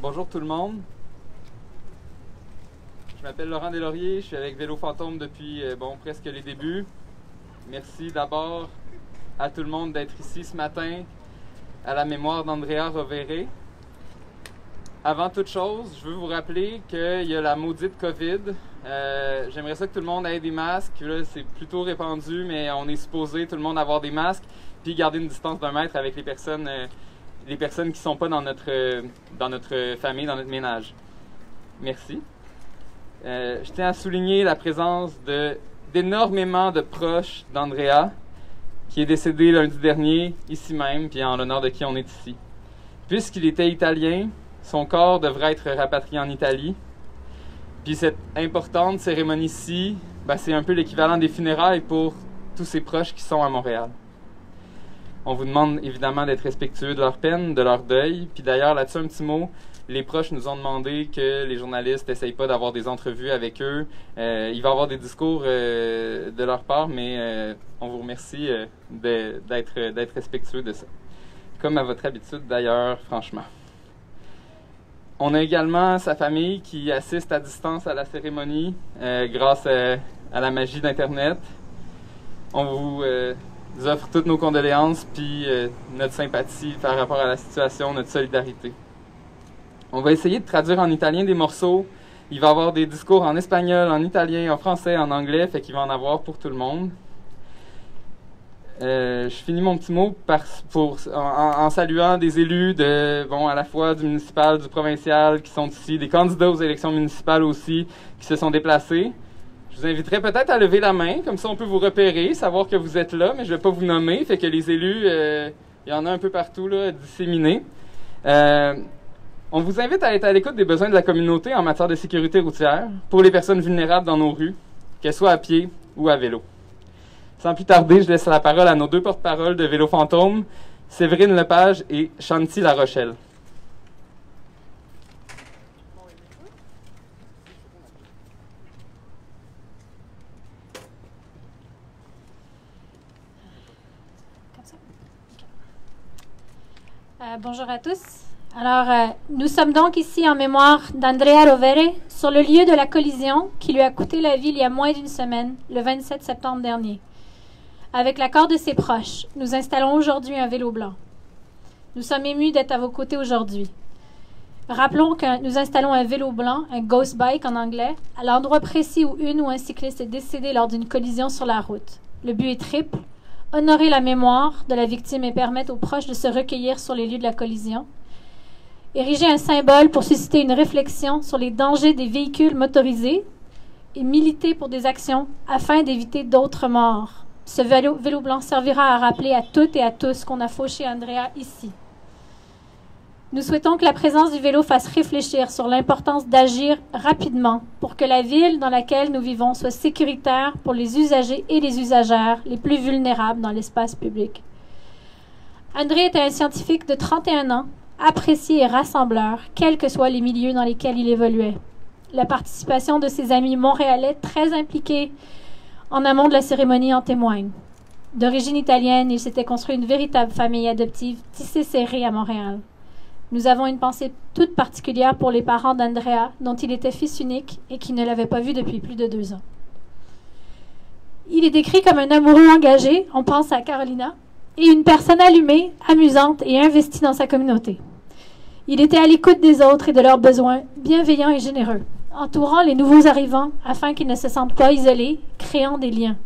Bonjour tout le monde. Je m'appelle Laurent Deslauriers, je suis avec Vélo Fantôme depuis presque les débuts. Merci d'abord à tout le monde d'être ici ce matin à la mémoire d'Andrea Rovere. Avant toute chose, je veux vous rappeler qu'il y a la maudite COVID. J'aimerais ça que tout le monde ait des masques. Là, c'est plutôt répandu, mais on est supposé tout le monde avoir des masques puis garder une distance d'1 mètre avec les personnes qui ne sont pas dans notre famille, dans notre ménage. Merci. Je tiens à souligner la présence d'énormément de proches d'Andrea, qui est décédé lundi dernier, ici même, puis en l'honneur de qui on est ici. Puisqu'il était italien, son corps devrait être rapatrié en Italie. Puis cette importante cérémonie-ci, c'est un peu l'équivalent des funérailles pour tous ses proches qui sont à Montréal. On vous demande évidemment d'être respectueux de leur peine, de leur deuil. Puis d'ailleurs, là-dessus, un petit mot. Les proches nous ont demandé que les journalistes n'essayent pas d'avoir des entrevues avec eux. Il va y avoir des discours de leur part, mais on vous remercie d'être respectueux de ça. Comme à votre habitude d'ailleurs, franchement. On a également sa famille qui assiste à distance à la cérémonie grâce à la magie d'Internet. On vous offre toutes nos condoléances puis notre sympathie par rapport à la situation, notre solidarité. On va essayer de traduire en italien des morceaux. Il va y avoir des discours en espagnol, en italien, en français, en anglais, fait qu'il va en avoir pour tout le monde. Je finis mon petit mot en saluant des élus à la fois du municipal, du provincial qui sont ici, des candidats aux élections municipales aussi qui se sont déplacés. Je vous inviterai peut-être à lever la main, comme ça on peut vous repérer, savoir que vous êtes là, mais je ne vais pas vous nommer, fait que les élus, il y en a un peu partout là, disséminés. On vous invite à être à l'écoute des besoins de la communauté en matière de sécurité routière pour les personnes vulnérables dans nos rues, qu'elles soient à pied ou à vélo. Sans plus tarder, je laisse la parole à nos 2 porte-paroles de Vélo Fantôme, Séverine Lepage et Chanty La Rochelle. Bonjour à tous. Alors, nous sommes donc ici en mémoire d'Andrea Rovere sur le lieu de la collision qui lui a coûté la vie il y a moins d'1 semaine, le 27 septembre dernier. Avec l'accord de ses proches, nous installons aujourd'hui un vélo blanc. Nous sommes émus d'être à vos côtés aujourd'hui. Rappelons que nous installons un vélo blanc, un ghost bike en anglais, à l'endroit précis où une ou un cycliste est décédé lors d'une collision sur la route. Le but est triple: honorer la mémoire de la victime et permettre aux proches de se recueillir sur les lieux de la collision. Ériger un symbole pour susciter une réflexion sur les dangers des véhicules motorisés et militer pour des actions afin d'éviter d'autres morts. Ce vélo blanc servira à rappeler à toutes et à tous qu'on a fauché Andrea ici. Nous souhaitons que la présence du vélo fasse réfléchir sur l'importance d'agir rapidement pour que la ville dans laquelle nous vivons soit sécuritaire pour les usagers et les usagères les plus vulnérables dans l'espace public. André était un scientifique de 31 ans, apprécié et rassembleur, quels que soient les milieux dans lesquels il évoluait. La participation de ses amis montréalais très impliqués en amont de la cérémonie en témoigne. D'origine italienne, il s'était construit une véritable famille adoptive tissée serrée à Montréal. Nous avons une pensée toute particulière pour les parents d'Andrea, dont il était fils unique et qui ne l'avaient pas vu depuis plus de 2 ans. Il est décrit comme un amoureux engagé, on pense à Carolina, et une personne allumée, amusante et investie dans sa communauté. Il était à l'écoute des autres et de leurs besoins, bienveillant et généreux, entourant les nouveaux arrivants afin qu'ils ne se sentent pas isolés, créant des liens.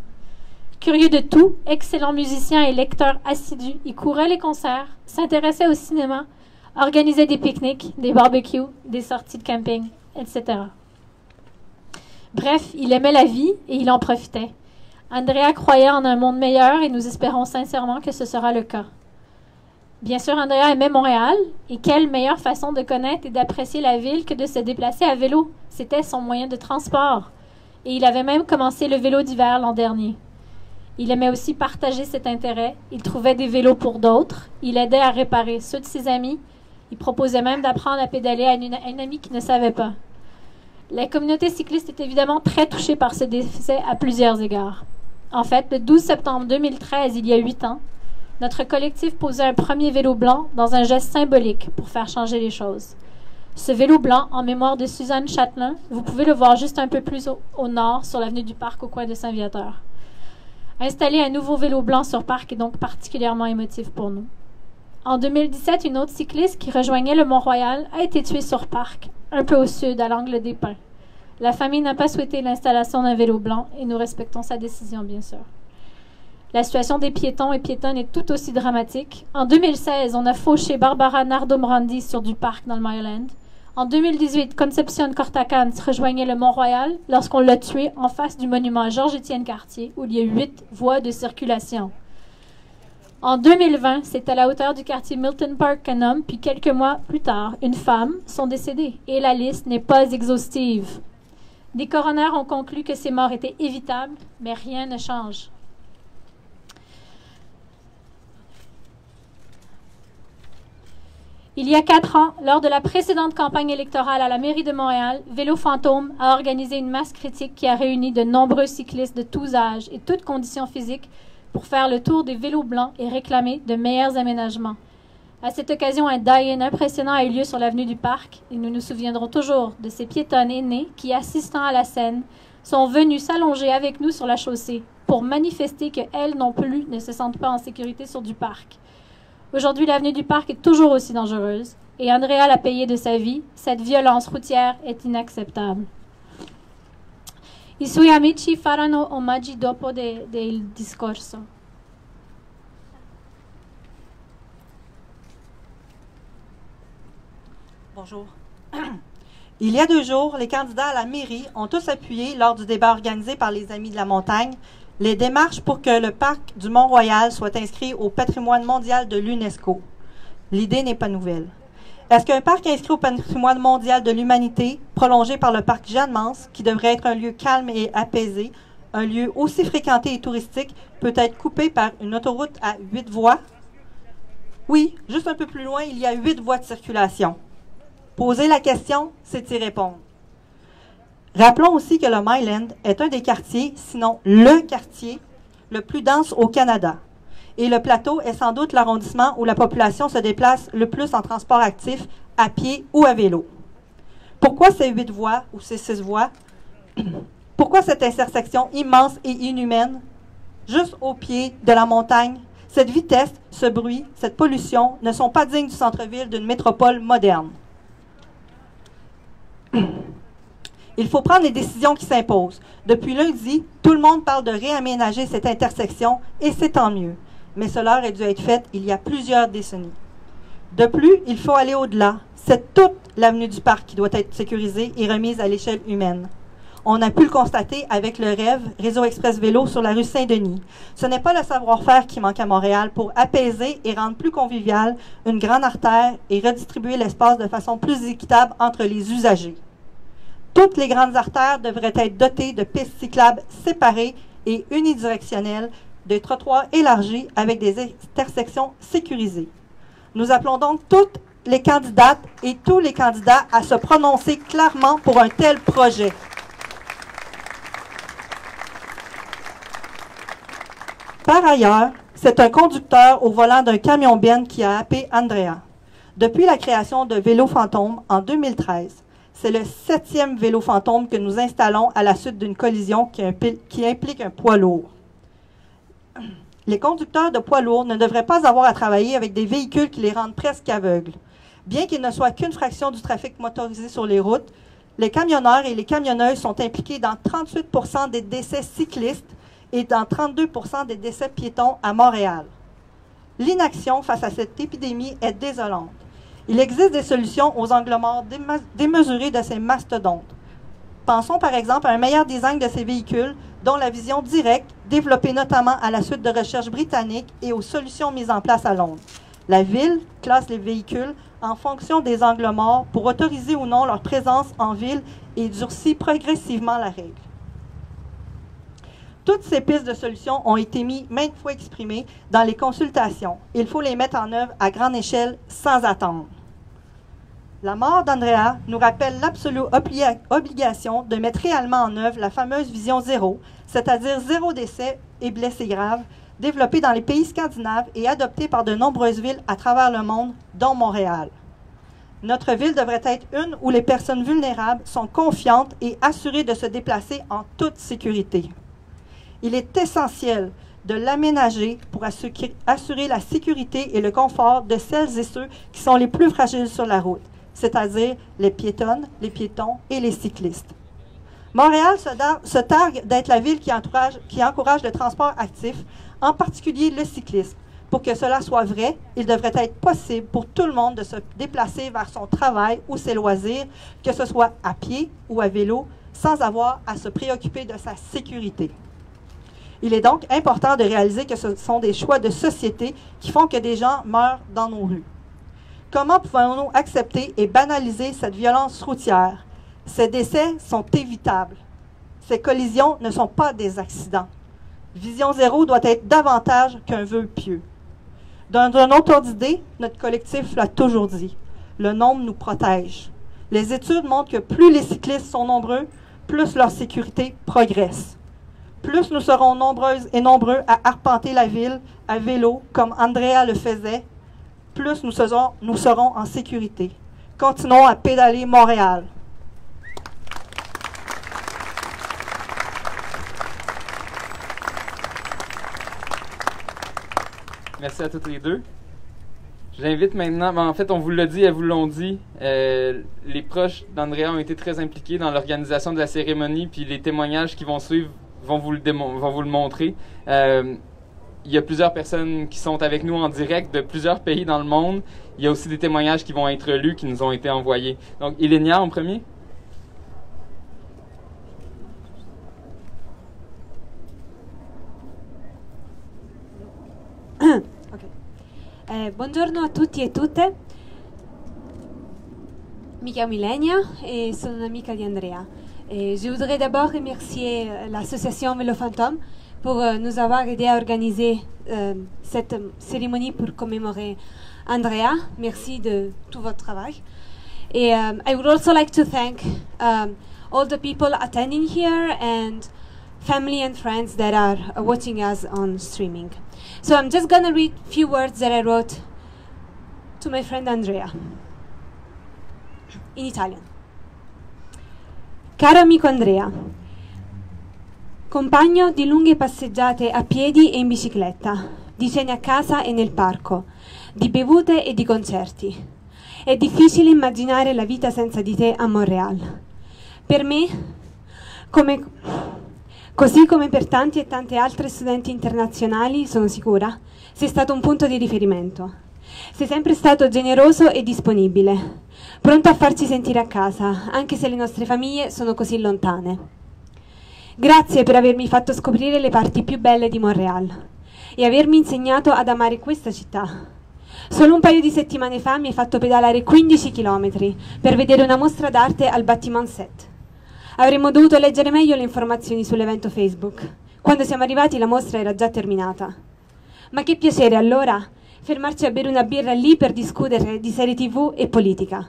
Curieux de tout, excellent musicien et lecteur assidu, il courait les concerts, s'intéressait au cinéma, organisait des pique-niques, des barbecues, des sorties de camping, etc. Bref, il aimait la vie et il en profitait. Andrea croyait en un monde meilleur et nous espérons sincèrement que ce sera le cas. Bien sûr, Andrea aimait Montréal, et quelle meilleure façon de connaître et d'apprécier la ville que de se déplacer à vélo. C'était son moyen de transport. Et il avait même commencé le vélo d'hiver l'an dernier. Il aimait aussi partager cet intérêt. Il trouvait des vélos pour d'autres. Il aidait à réparer ceux de ses amis. Il proposait même d'apprendre à pédaler à une amie qui ne savait pas. La communauté cycliste est évidemment très touchée par ce décès à plusieurs égards. En fait, le 12 septembre 2013, il y a 8 ans, notre collectif posait un premier vélo blanc dans un geste symbolique pour faire changer les choses. Ce vélo blanc, en mémoire de Suzanne Châtelain, vous pouvez le voir juste un peu plus au nord, sur l'avenue du Parc, au coin de Saint-Viateur. Installer un nouveau vélo blanc sur Parc est donc particulièrement émotif pour nous. En 2017, une autre cycliste qui rejoignait le Mont-Royal a été tuée sur Parc, un peu au sud, à l'angle des Pins. La famille n'a pas souhaité l'installation d'un vélo blanc et nous respectons sa décision, bien sûr. La situation des piétons et piétonnes est tout aussi dramatique. En 2016, on a fauché Barbara Nardombrandi sur du Parc dans le Maryland. En 2018, Concepcion Cortacans rejoignait le Mont-Royal lorsqu'on l'a tué en face du monument Georges-Étienne Cartier, où il y a 8 voies de circulation. En 2020, c'est à la hauteur du quartier Milton Park qu'un homme, puis quelques mois plus tard, une femme, sont décédés. Et la liste n'est pas exhaustive. Des coronaires ont conclu que ces morts étaient évitables, mais rien ne change. Il y a 4 ans, lors de la précédente campagne électorale à la mairie de Montréal, Vélo Fantôme a organisé une masse critique qui a réuni de nombreux cyclistes de tous âges et toutes conditions physiques pour faire le tour des vélos blancs et réclamer de meilleurs aménagements. À cette occasion, un die-in impressionnant a eu lieu sur l'avenue du Parc et nous nous souviendrons toujours de ces piétonnes aînées qui, assistant à la scène, sont venues s'allonger avec nous sur la chaussée pour manifester qu'elles non plus ne se sentent pas en sécurité sur du Parc. Aujourd'hui, l'avenue du Parc est toujours aussi dangereuse et Andrea l'a payé de sa vie. Cette violence routière est inacceptable. I suoi amici faranno omaggi dopo del discorso. Bonjour. Il y a 2 jours, les candidats à la mairie ont tous appuyé, lors du débat organisé par les Amis de la Montagne, les démarches pour que le parc du Mont-Royal soit inscrit au patrimoine mondial de l'UNESCO. L'idée n'est pas nouvelle. Est-ce qu'un parc inscrit au patrimoine mondial de l'humanité, prolongé par le parc Jeanne-Mance, qui devrait être un lieu calme et apaisé, un lieu aussi fréquenté et touristique, peut être coupé par une autoroute à 8 voies? Oui, juste un peu plus loin, il y a 8 voies de circulation. Poser la question, c'est y répondre. Rappelons aussi que le Myland est un des quartiers, sinon le quartier, le plus dense au Canada. Et le plateau est sans doute l'arrondissement où la population se déplace le plus en transport actif, à pied ou à vélo. Pourquoi ces 8 voies ou ces 6 voies? Pourquoi cette intersection immense et inhumaine, juste au pied de la montagne? Cette vitesse, ce bruit, cette pollution ne sont pas dignes du centre-ville d'une métropole moderne. Il faut prendre les décisions qui s'imposent. Depuis lundi, tout le monde parle de réaménager cette intersection et c'est tant mieux. Mais cela aurait dû être fait il y a plusieurs décennies. De plus, il faut aller au-delà. C'est toute l'avenue du Parc qui doit être sécurisée et remise à l'échelle humaine. On a pu le constater avec le REV, Réseau Express Vélo, sur la rue Saint-Denis. Ce n'est pas le savoir-faire qui manque à Montréal pour apaiser et rendre plus convivial une grande artère et redistribuer l'espace de façon plus équitable entre les usagers. Toutes les grandes artères devraient être dotées de pistes cyclables séparées et unidirectionnelles, de trottoirs élargis avec des intersections sécurisées. Nous appelons donc toutes les candidates et tous les candidats à se prononcer clairement pour un tel projet. Par ailleurs, c'est un conducteur au volant d'un camion benne qui a happé Andrea. Depuis la création de Vélo Fantôme en 2013, c'est le 7e vélo fantôme que nous installons à la suite d'une collision qui implique un poids lourd. Les conducteurs de poids lourds ne devraient pas avoir à travailler avec des véhicules qui les rendent presque aveugles. Bien qu'ils ne soient qu'une fraction du trafic motorisé sur les routes, les camionneurs et les camionneuses sont impliqués dans 38% des décès cyclistes et dans 32% des décès piétons à Montréal. L'inaction face à cette épidémie est désolante. Il existe des solutions aux angles morts démesurés de ces mastodontes. Pensons par exemple à un meilleur design de ces véhicules, dont la vision directe, développée notamment à la suite de recherches britanniques et aux solutions mises en place à Londres. La ville classe les véhicules en fonction des angles morts pour autoriser ou non leur présence en ville et durcit progressivement la règle. Toutes ces pistes de solutions ont été mises maintes fois exprimées dans les consultations. Il faut les mettre en œuvre à grande échelle sans attendre. La mort d'Andrea nous rappelle l'absolue obligation de mettre réellement en œuvre la fameuse vision zéro, c'est-à-dire 0 décès et blessés graves, développée dans les pays scandinaves et adoptée par de nombreuses villes à travers le monde, dont Montréal. Notre ville devrait être une où les personnes vulnérables sont confiantes et assurées de se déplacer en toute sécurité. Il est essentiel de l'aménager pour assurer la sécurité et le confort de celles et ceux qui sont les plus fragiles sur la route, c'est-à-dire les piétonnes, les piétons et les cyclistes. Montréal se targue d'être la ville qui encourage le transport actif, en particulier le cyclisme. Pour que cela soit vrai, il devrait être possible pour tout le monde de se déplacer vers son travail ou ses loisirs, que ce soit à pied ou à vélo, sans avoir à se préoccuper de sa sécurité. Il est donc important de réaliser que ce sont des choix de société qui font que des gens meurent dans nos rues. Comment pouvons-nous accepter et banaliser cette violence routière? Ces décès sont évitables. Ces collisions ne sont pas des accidents. Vision zéro doit être davantage qu'un vœu pieux. Dans un autre ordre d'idée, notre collectif l'a toujours dit. Le nombre nous protège. Les études montrent que plus les cyclistes sont nombreux, plus leur sécurité progresse. Plus nous serons nombreuses et nombreux à arpenter la ville à vélo, comme Andrea le faisait, plus nous serons en sécurité. Continuons à pédaler Montréal. Merci à toutes les deux. J'invite maintenant, en fait on vous l'a dit, elles vous l'ont dit, les proches d'Andrea ont été très impliqués dans l'organisation de la cérémonie, puis les témoignages qui vont suivre vont vous le montrer. Il y a plusieurs personnes qui sont avec nous en direct de plusieurs pays dans le monde. Il y a aussi des témoignages qui vont être lus, qui nous ont été envoyés. Donc, Ilenia en premier. Buongiorno a tutti e tutte, mi chiamo Ilenia et sono un'amica di Andrea. Et je voudrais d'abord remercier l'association Vélo Fantôme pour nous avoir aidé à organiser cette cérémonie pour commémorer Andrea. Merci de tout votre travail. Et I would also like to thank all the people attending here and family and friends that are watching us on streaming. So I'm just going to read a few words that I wrote to my friend Andrea in Italian. Caro amico Andrea, compagno di lunghe passeggiate a piedi e in bicicletta, di cene a casa e nel parco, di bevute e di concerti. È difficile immaginare la vita senza di te a Montréal. Per me, così come per tanti e tante altre studenti internazionali, sono sicura, sei stato un punto di riferimento. Sei sempre stato generoso e disponibile, pronto a farci sentire a casa, anche se le nostre famiglie sono così lontane. Grazie per avermi fatto scoprire le parti più belle di Montréal e avermi insegnato ad amare questa città. Solo un paio di settimane fa mi hai fatto pedalare 15 chilometri per vedere una mostra d'arte al Bâtiment 7. Avremmo dovuto leggere meglio le informazioni sull'evento Facebook. Quando siamo arrivati la mostra era già terminata. Ma che piacere allora fermarci a bere una birra lì per discutere di serie TV e politica.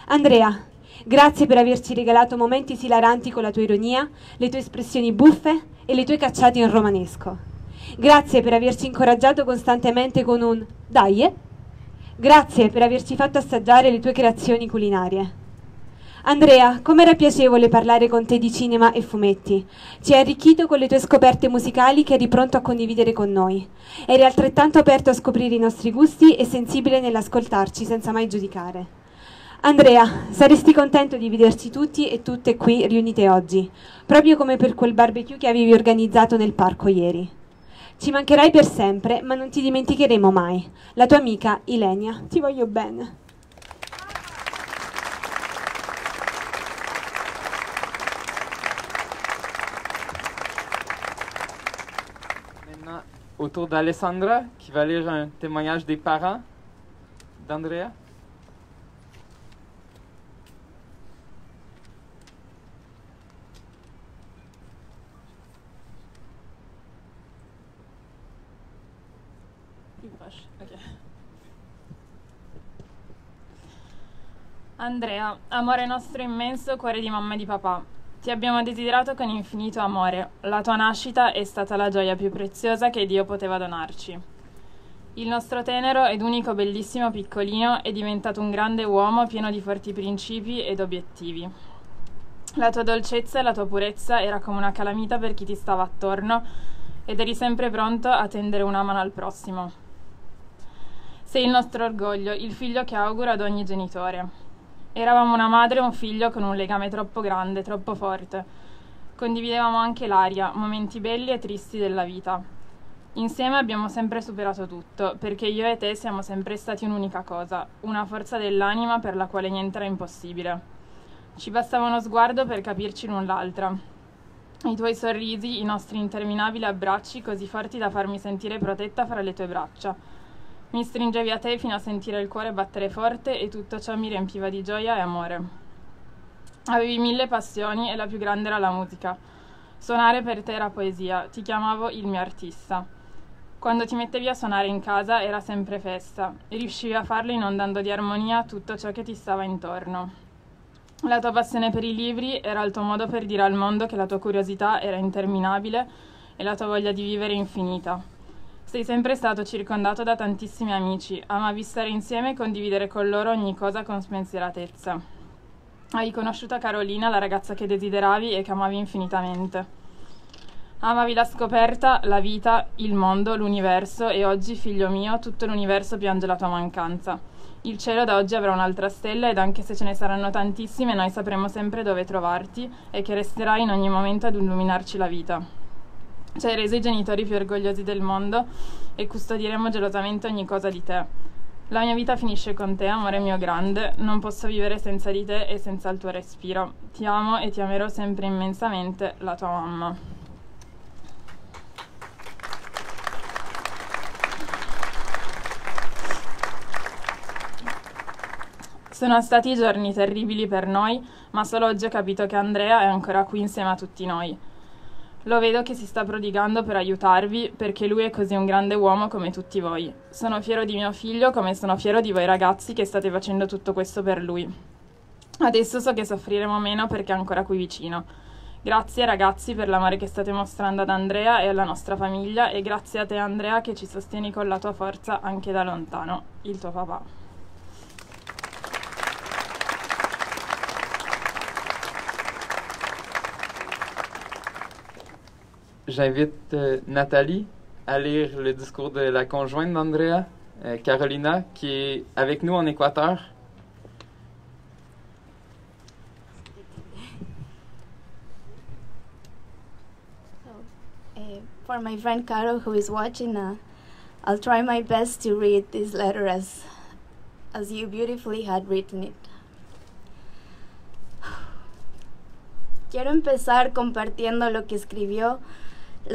Andrea, grazie per averci regalato momenti esilaranti con la tua ironia, le tue espressioni buffe e le tue cacciate in romanesco. Grazie per averci incoraggiato costantemente con un "dai". Grazie per averci fatto assaggiare le tue creazioni culinarie. Andrea, com'era piacevole parlare con te di cinema e fumetti. Ci hai arricchito con le tue scoperte musicali che eri pronto a condividere con noi. Eri altrettanto aperto a scoprire i nostri gusti e sensibile nell'ascoltarci senza mai giudicare. Andrea, saresti contento di vederci tutti e tutte qui riunite oggi, proprio come per quel barbecue che avevi organizzato nel parco ieri. Ci mancherai per sempre, ma non ti dimenticheremo mai. La tua amica Ilenia. Ti voglio bene. Autour d'Alessandra, qui va lire un témoignage des parents d'Andrea. Più proche, ok. Andrea, amore nostro immenso, cuore di mamma e di papà. Ti abbiamo desiderato con infinito amore. La tua nascita è stata la gioia più preziosa che Dio poteva donarci. Il nostro tenero ed unico bellissimo piccolino è diventato un grande uomo pieno di forti principi ed obiettivi. La tua dolcezza e la tua purezza era come una calamita per chi ti stava attorno ed eri sempre pronto a tendere una mano al prossimo. Sei il nostro orgoglio, il figlio che auguro ad ogni genitore. Eravamo una madre e un figlio con un legame troppo grande, troppo forte. Condividevamo anche l'aria, momenti belli e tristi della vita. Insieme abbiamo sempre superato tutto, perché io e te siamo sempre stati un'unica cosa, una forza dell'anima per la quale niente era impossibile. Ci bastava uno sguardo per capirci l'un l'altra. I tuoi sorrisi, i nostri interminabili abbracci così forti da farmi sentire protetta fra le tue braccia. Mi stringevi a te fino a sentire il cuore battere forte e tutto ciò mi riempiva di gioia e amore. Avevi 1000 passioni e la più grande era la musica. Suonare per te era poesia, ti chiamavo il mio artista. Quando ti mettevi a suonare in casa era sempre festa e riuscivi a farlo inondando di armonia tutto ciò che ti stava intorno. La tua passione per i libri era il tuo modo per dire al mondo che la tua curiosità era interminabile e la tua voglia di vivere infinita. Sei sempre stato circondato da tantissimi amici, amavi stare insieme e condividere con loro ogni cosa con spensieratezza. Hai conosciuto Carolina, la ragazza che desideravi e che amavi infinitamente. Amavi la scoperta, la vita, il mondo, l'universo e oggi, figlio mio, tutto l'universo piange la tua mancanza. Il cielo da oggi avrà un'altra stella ed anche se ce ne saranno tantissime, noi sapremo sempre dove trovarti e che resterai in ogni momento ad illuminarci la vita. Ci hai reso i genitori più orgogliosi del mondo e custodiremo gelosamente ogni cosa di te. La mia vita finisce con te, amore mio grande, non posso vivere senza di te e senza il tuo respiro. Ti amo e ti amerò sempre immensamente, la tua mamma. Sono stati giorni terribili per noi, ma solo oggi ho capito che Andrea è ancora qui insieme a tutti noi. Lo vedo che si sta prodigando per aiutarvi, perché lui è così un grande uomo come tutti voi. Sono fiero di mio figlio come sono fiero di voi ragazzi che state facendo tutto questo per lui. Adesso so che soffriremo meno perché è ancora qui vicino. Grazie ragazzi per l'amore che state mostrando ad Andrea e alla nostra famiglia e grazie a te Andrea che ci sostieni con la tua forza anche da lontano. Il tuo papà. J'invite Nathalie à lire le discours de la conjointe d'Andrea, Carolina, qui est avec nous en Équateur. For my friend Caro who is watching, I'll try my best to read this letter as you beautifully had written it. Quiero empezar compartiendo lo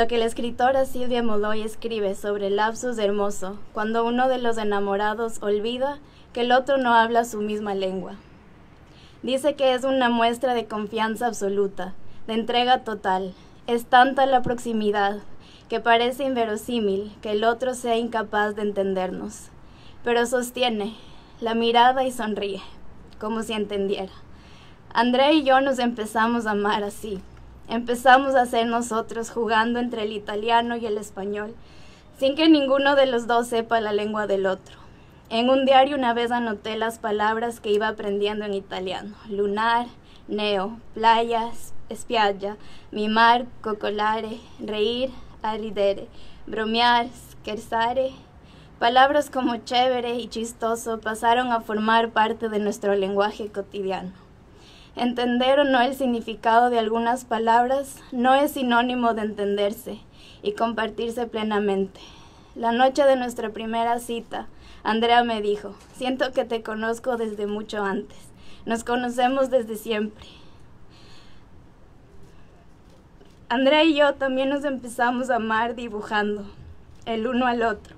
que la escritora Silvia Molloy escribe sobre el lapsus hermoso, cuando uno de los enamorados olvida que el otro no habla su misma lengua. Dice que es una muestra de confianza absoluta, de entrega total. Es tanta la proximidad que parece inverosímil que el otro sea incapaz de entendernos. Pero sostiene la mirada y sonríe, como si entendiera. Andrea y yo nos empezamos a amar así. Empezamos a ser nosotros jugando entre el italiano y el español, sin que ninguno de los dos sepa la lengua del otro. En un diario una vez anoté las palabras que iba aprendiendo en italiano: lunar, neo, playa, spiaggia, mimar, coccolare, reír, arridere, bromear, scherzare. Palabras como chévere y chistoso pasaron a formar parte de nuestro lenguaje cotidiano. Entender o no el significado de algunas palabras no es sinónimo de entenderse y compartirse plenamente. La noche de nuestra primera cita, Andrea me dijo: siento que te conozco desde mucho antes. Nos conocemos desde siempre. Andrea y yo también nos empezamos a amar dibujando, el uno al otro.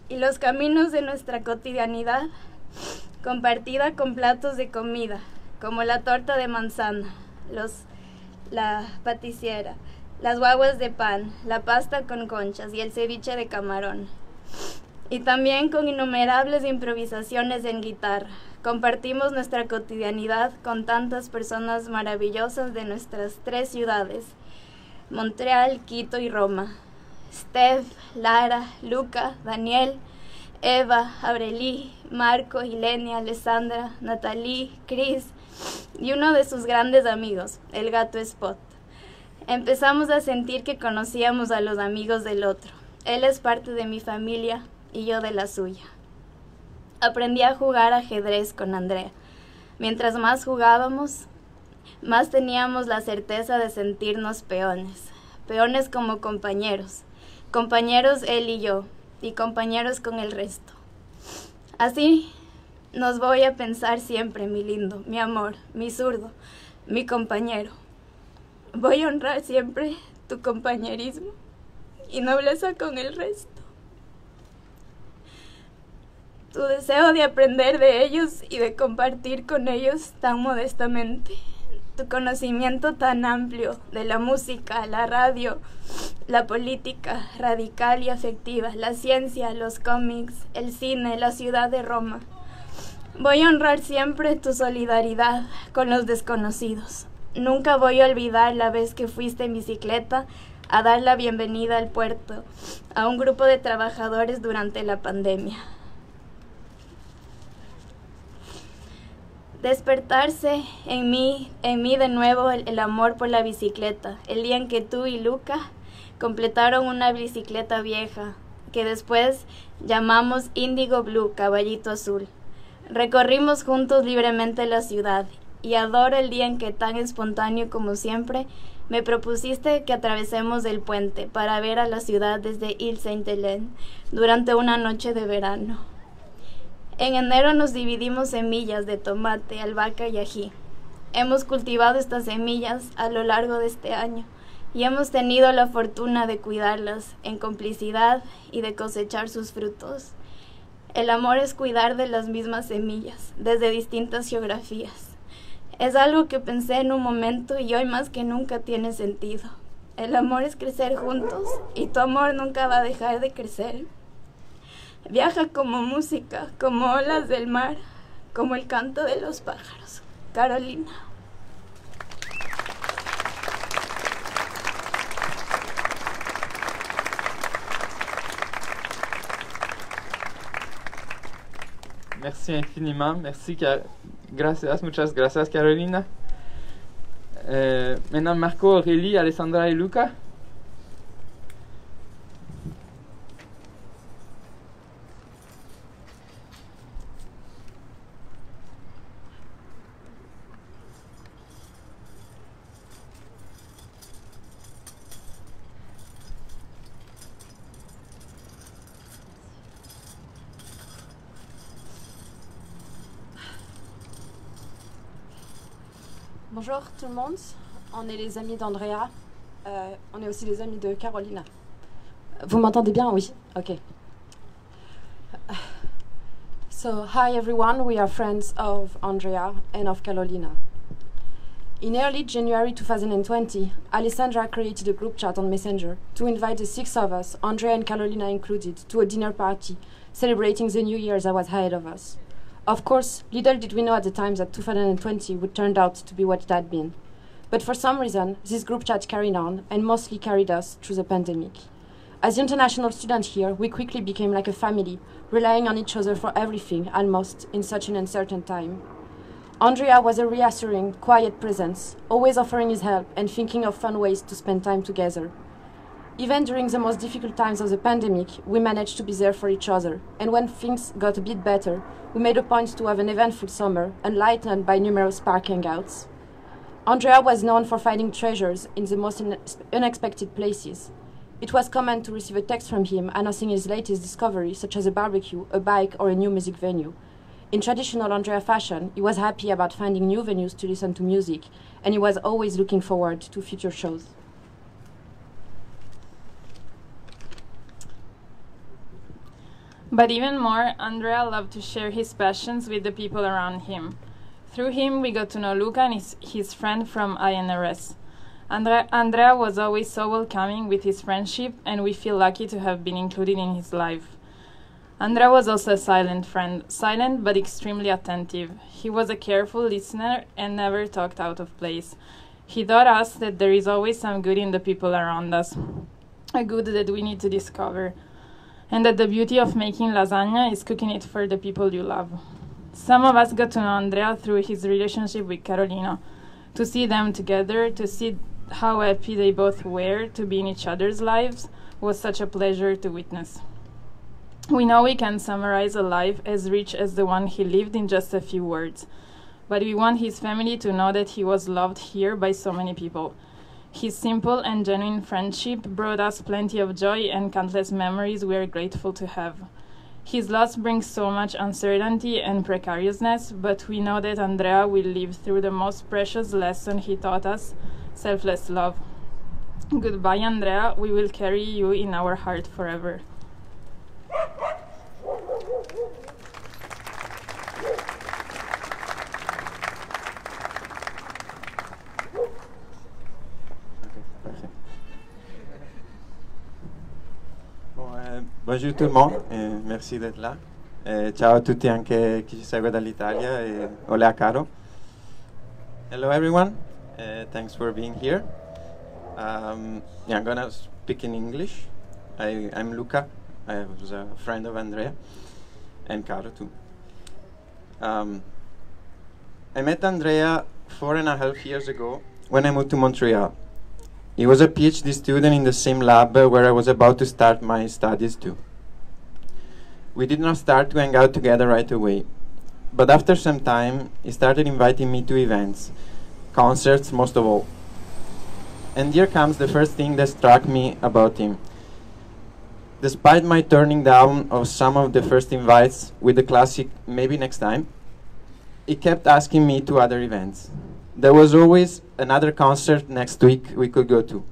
Y los caminos de nuestra cotidianidad, compartida con platos de comida, como la torta de manzana, la paticiera, las guaguas de pan, la pasta con conchas y el ceviche de camarón. Y también con innumerables improvisaciones en guitarra. Compartimos nuestra cotidianidad con tantas personas maravillosas de nuestras 3 ciudades. Montreal, Quito y Roma. Steph, Lara, Luca, Daniel, Eva, Abreli, Marco, Ilenia, Alessandra, Natalie, Chris y uno de sus grandes amigos, el gato Spot. Empezamos a sentir que conocíamos a los amigos del otro. Él es parte de mi familia y yo de la suya. Aprendí a jugar ajedrez con Andrea. Mientras más jugábamos, más teníamos la certeza de sentirnos peones. Peones como compañeros. Compañeros él y yo, y compañeros con el resto. Así nos voy a pensar siempre, mi lindo, mi amor, mi zurdo, mi compañero. Voy a honrar siempre tu compañerismo y nobleza con el resto. Tu deseo de aprender de ellos y de compartir con ellos tan modestamente. Tu conocimiento tan amplio de la música, la radio, la política radical y afectiva, la ciencia, los cómics, el cine, la ciudad de Roma. Voy a honrar siempre tu solidaridad con los desconocidos. Nunca voy a olvidar la vez que fuiste en bicicleta a dar la bienvenida al puerto a un grupo de trabajadores durante la pandemia. Despertarse en mí de nuevo el amor por la bicicleta, el día en que tú y Luca completaron una bicicleta vieja, que después llamamos Índigo Blue, Caballito Azul. Recorrimos juntos libremente la ciudad, y adoro el día en que tan espontáneo como siempre, me propusiste que atravesemos el puente para ver a la ciudad desde Île-Sainte-Hélène durante una noche de verano. En enero nos dividimos semillas de tomate, albahaca y ají. Hemos cultivado estas semillas a lo largo de este año y hemos tenido la fortuna de cuidarlas en complicidad y de cosechar sus frutos. El amor es cuidar de las mismas semillas, desde distintas geografías. Es algo que pensé en un momento y hoy más que nunca tiene sentido. El amor es crecer juntos y tu amor nunca va a dejar de crecer. Viaja como música, como olas del mar, como el canto de los pájaros. Carolina. Merci infiniment. Merci, gracias, muchas gracias, Carolina. Maintenant, Marco, Aurélie, Alessandra et Luca. Bonjour tout le monde, on est les amis d'Andrea, on est aussi les amis de Carolina. Vous m'entendez bien? Oui, ok. So, hi everyone, we are friends of Andrea and of Carolina. In early January 2020, Alessandra created a group chat on Messenger to invite the six of us, Andrea and Carolina included, to a dinner party celebrating the new year that was ahead of us. Of course, little did we know at the time that 2020 would turn out to be what it had been. But for some reason, this group chat carried on and mostly carried us through the pandemic. As international students here, we quickly became like a family, relying on each other for everything, almost, in such an uncertain time. Andrea was a reassuring, quiet presence, always offering his help and thinking of fun ways to spend time together. Even during the most difficult times of the pandemic, we managed to be there for each other, and when things got a bit better, we made a point to have an eventful summer, enlightened by numerous park hangouts. Andrea was known for finding treasures in the most unexpected places. It was common to receive a text from him announcing his latest discovery, such as a barbecue, a bike, or a new music venue. In traditional Andrea fashion, he was happy about finding new venues to listen to music, and he was always looking forward to future shows. But even more, Andrea loved to share his passions with the people around him. Through him, we got to know Luca and his friend from INRS. Andrea was always so welcoming with his friendship, and we feel lucky to have been included in his life. Andrea was also a silent friend, silent but extremely attentive. He was a careful listener and never talked out of place. He taught us that there is always some good in the people around us, a good that we need to discover, and that the beauty of making lasagna is cooking it for the people you love. Some of us got to know Andrea through his relationship with Carolina. To see them together, to see how happy they both were to be in each other's lives, was such a pleasure to witness. We know we can summarize a life as rich as the one he lived in just a few words, but we want his family to know that he was loved here by so many people. His simple and genuine friendship brought us plenty of joy and countless memories we are grateful to have. His loss brings so much uncertainty and precariousness, but we know that Andrea will live through the most precious lesson he taught us, selfless love. Goodbye, Andrea. We will carry you in our heart forever. Bonjour tout le monde, merci d'être là. Ciao a tutti anche chi ci segue dall'Italia e olea caro. Hello everyone, thanks for being here. I'm gonna speak in English. I'm Luca, I was a friend of Andrea and Caro too. I met Andrea 4.5 years ago when I moved to Montreal. He was a PhD student in the same lab where I was about to start my studies too. We did not start to hang out together right away, but after some time, he started inviting me to events, concerts most of all. And here comes the first thing that struck me about him. Despite my turning down of some of the first invites with the classic "maybe next time," he kept asking me to other events. There was always another concert next week we could go to.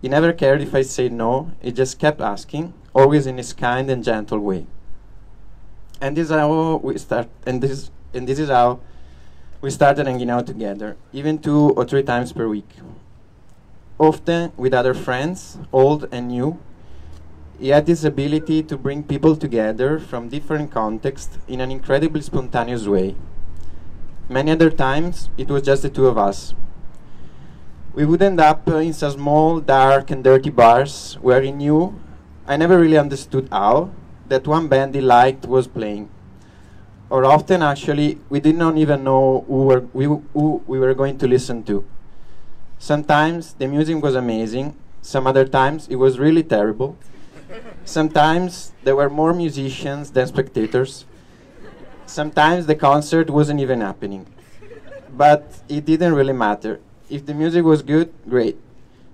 He never cared if I said no, he just kept asking, always in his kind and gentle way. And this is how we this is how we started hanging out together, even 2 or 3 times per week. Often with other friends, old and new. He had this ability to bring people together from different contexts in an incredibly spontaneous way. Many other times, it was just the two of us. We would end up in some small, dark and dirty bars where he knew, I never really understood how, that one band he liked was playing. Or often, actually, we did not even know who we were going to listen to. Sometimes the music was amazing, some other times it was really terrible. Sometimes there were more musicians than spectators. Sometimes the concert wasn't even happening. But it didn't really matter. If the music was good, great.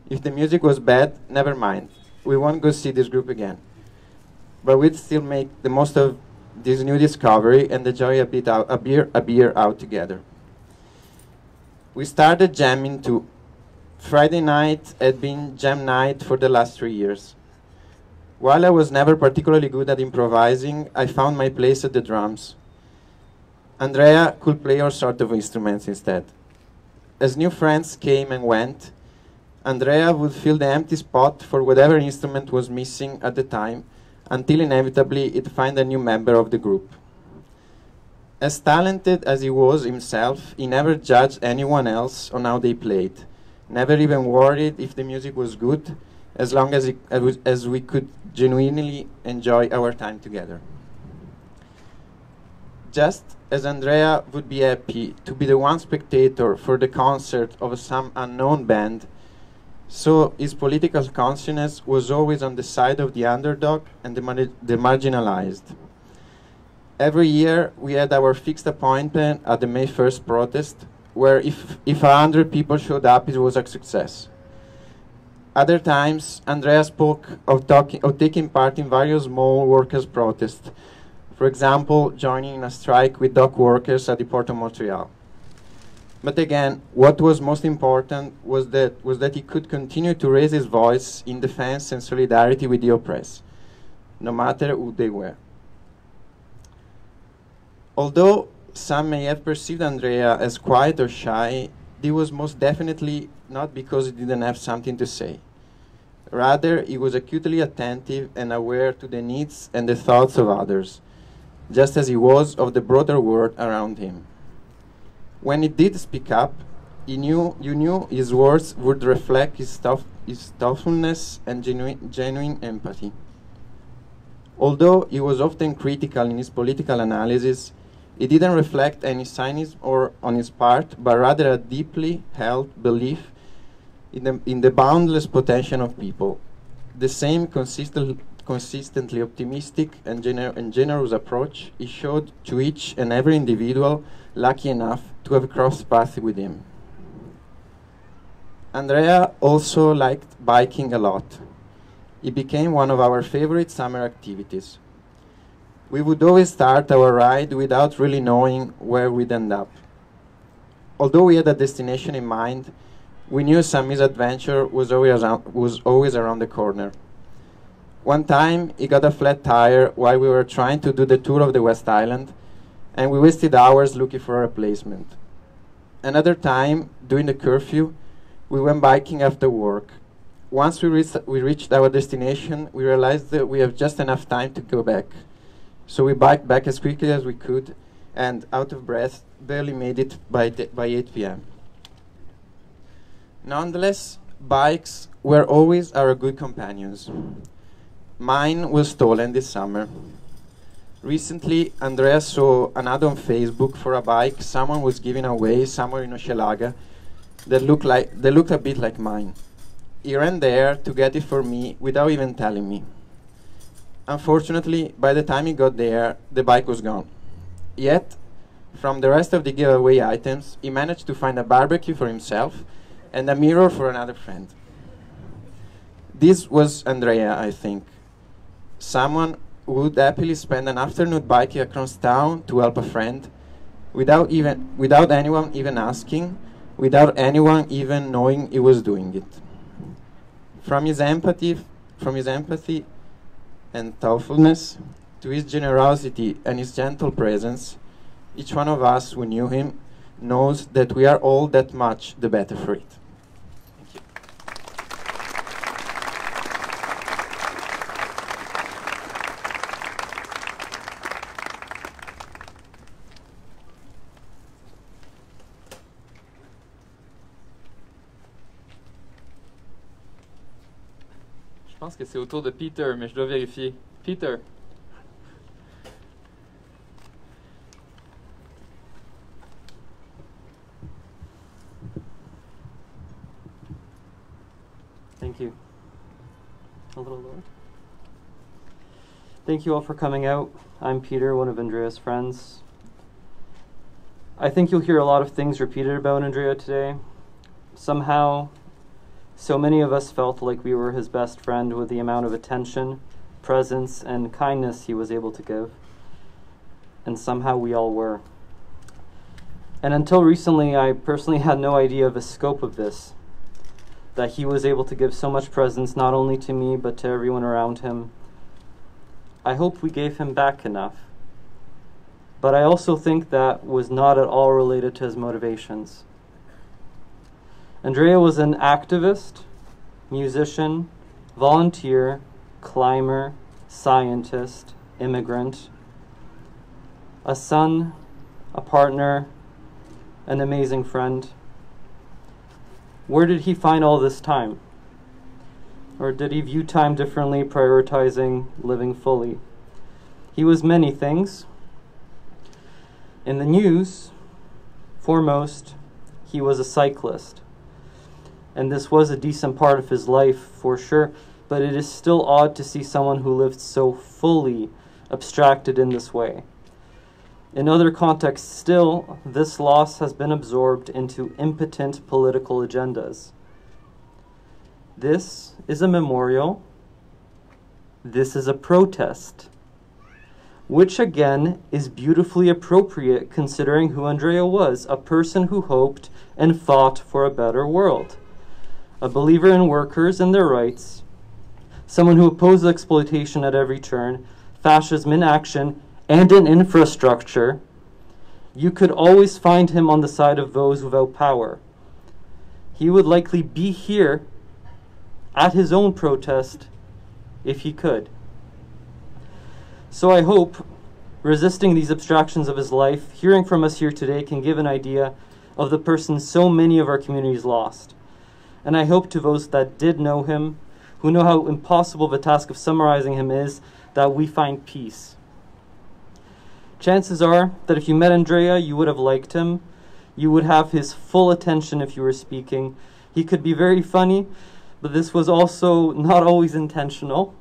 If the music was bad, never mind. We won't go see this group again. But we'd still make the most of this new discovery and enjoy a beer out together. We started jamming too. Friday night had been jam night for the last 3 years. While I was never particularly good at improvising, I found my place at the drums. Andrea could play all sorts of instruments instead. As new friends came and went, Andrea would fill the empty spot for whatever instrument was missing at the time, until inevitably he'd find a new member of the group. As talented as he was himself, he never judged anyone else on how they played, never even worried if the music was good, as long as we could genuinely enjoy our time together. Just as Andrea would be happy to be the one spectator for the concert of some unknown band, so his political consciousness was always on the side of the underdog and the marginalized. Every year we had our fixed appointment at the May 1st protest, where if 100 people showed up, it was a success. Other times, Andrea spoke of taking part in various small workers' protests. For example, joining in a strike with dock workers at the Port of Montreal. But again, what was most important was that he could continue to raise his voice in defense and solidarity with the oppressed, no matter who they were. Although some may have perceived Andrea as quiet or shy, this was most definitely not because he didn't have something to say. Rather, he was acutely attentive and aware to the needs and the thoughts of others, just as he was of the broader world around him. When he did speak up, You knew his words would reflect his thoughtfulness and genuine empathy. Although he was often critical in his political analysis, it didn't reflect any cynicism on his part, but rather a deeply held belief in the boundless potential of people. The same consistently optimistic and generous approach he showed to each and every individual lucky enough to have crossed paths with him. Andrea also liked biking a lot. It became one of our favorite summer activities. We would always start our ride without really knowing where we'd end up. Although we had a destination in mind, we knew some misadventure was always around the corner. One time, he got a flat tire while we were trying to do the tour of the West Island, and we wasted hours looking for a replacement. Another time, during the curfew, we went biking after work. Once we reached our destination, we realized that we have just enough time to go back. So we biked back as quickly as we could, and out of breath, barely made it by 8 p.m. Nonetheless, bikes were always our good companions. Mine was stolen this summer. Recently, Andrea saw an ad on Facebook for a bike someone was giving away somewhere in Hochelaga that looked a bit like mine. He ran there to get it for me without even telling me. Unfortunately, by the time he got there, the bike was gone. Yet, from the rest of the giveaway items, he managed to find a barbecue for himself and a mirror for another friend. This was Andrea, I think. Someone who would happily spend an afternoon biking across town to help a friend, without anyone even asking, without anyone even knowing he was doing it. From his empathy and thoughtfulness, to his generosity and his gentle presence, each one of us who knew him knows that we are all that much the better for it. Thank you. Je pense que c'est au tour de Peter, mais je dois vérifier. Peter. Thank you. A little lower. Thank you all for coming out. I'm Peter, one of Andrea's friends. I think you'll hear a lot of things repeated about Andrea today. Somehow, so many of us felt like we were his best friend with the amount of attention, presence, and kindness he was able to give. And somehow we all were. And until recently, I personally had no idea of the scope of this, that he was able to give so much presence not only to me, but to everyone around him. I hope we gave him back enough. But I also think that was not at all related to his motivations. Andrea was an activist, musician, volunteer, climber, scientist, immigrant, a son, a partner, an amazing friend. Where did he find all this time? Or did he view time differently, prioritizing living fully? He was many things. In the news, foremost, he was a cyclist. And this was a decent part of his life, for sure, but it is still odd to see someone who lived so fully abstracted in this way. In other contexts still, this loss has been absorbed into impotent political agendas. This is a memorial. This is a protest, which again is beautifully appropriate considering who Andrea was, a person who hoped and fought for a better world. A believer in workers and their rights, someone who opposed exploitation at every turn, fascism in action, and in infrastructure. You could always find him on the side of those without power. He would likely be here at his own protest if he could. So I hope, resisting these abstractions of his life, hearing from us here today can give an idea of the person so many of our communities lost. And I hope to those that did know him, who know how impossible the task of summarizing him is, that we find peace. Chances are that if you met Andrea, you would have liked him. You would have his full attention if you were speaking. He could be very funny, but this was also not always intentional.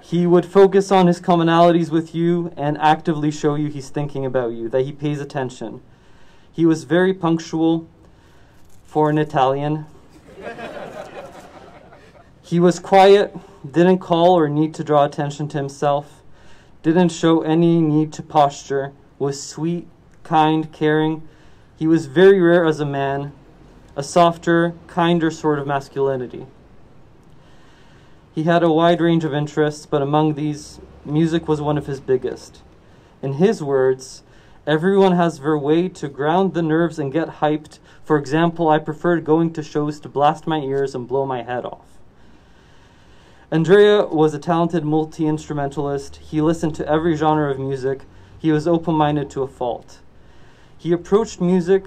He would focus on his commonalities with you and actively show you he's thinking about you, that he pays attention. He was very punctual for an Italian. He was quiet, didn't call or need to draw attention to himself, didn't show any need to posture, was sweet, kind, caring. He was very rare as a man, a softer, kinder sort of masculinity. He had a wide range of interests, but among these, music was one of his biggest. In his words, everyone has their way to ground the nerves and get hyped. For example, I preferred going to shows to blast my ears and blow my head off. Andrea was a talented multi-instrumentalist. He listened to every genre of music. He was open-minded to a fault. He approached music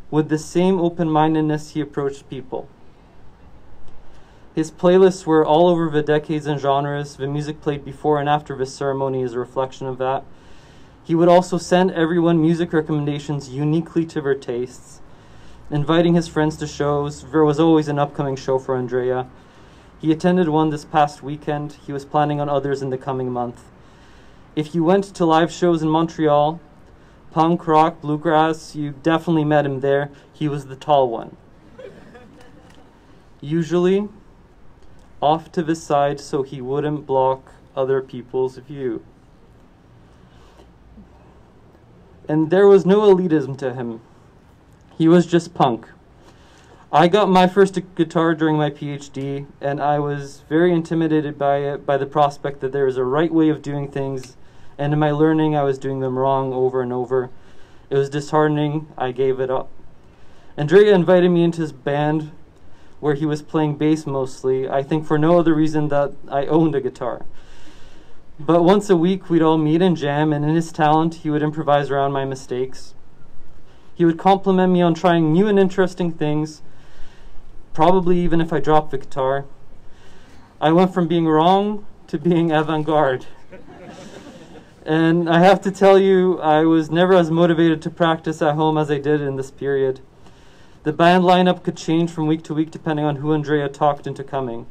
with the same open-mindedness he approached people. His playlists were all over the decades and genres. The music played before and after the ceremony is a reflection of that. He would also send everyone music recommendations uniquely to their tastes, inviting his friends to shows. There was always an upcoming show for Andrea. He attended one this past weekend. He was planning on others in the coming month. If you went to live shows in Montreal, punk, rock, bluegrass, you definitely met him there. He was the tall one. Usually off to the side so he wouldn't block other people's view. And there was no elitism to him. He was just punk. I got my first guitar during my PhD, and I was very intimidated by it, by the prospect that there is a right way of doing things, and in my learning I was doing them wrong over and over. It was disheartening. I gave it up. Andrea invited me into his band, where he was playing bass mostly, I think for no other reason that I owned a guitar. But once a week we'd all meet and jam, and in his talent he would improvise around my mistakes. He would compliment me on trying new and interesting things, probably even if I dropped the guitar. I went from being wrong to being avant-garde. And I have to tell you, I was never as motivated to practice at home as I did in this period. The band lineup could change from week to week depending on who Andrea talked into coming.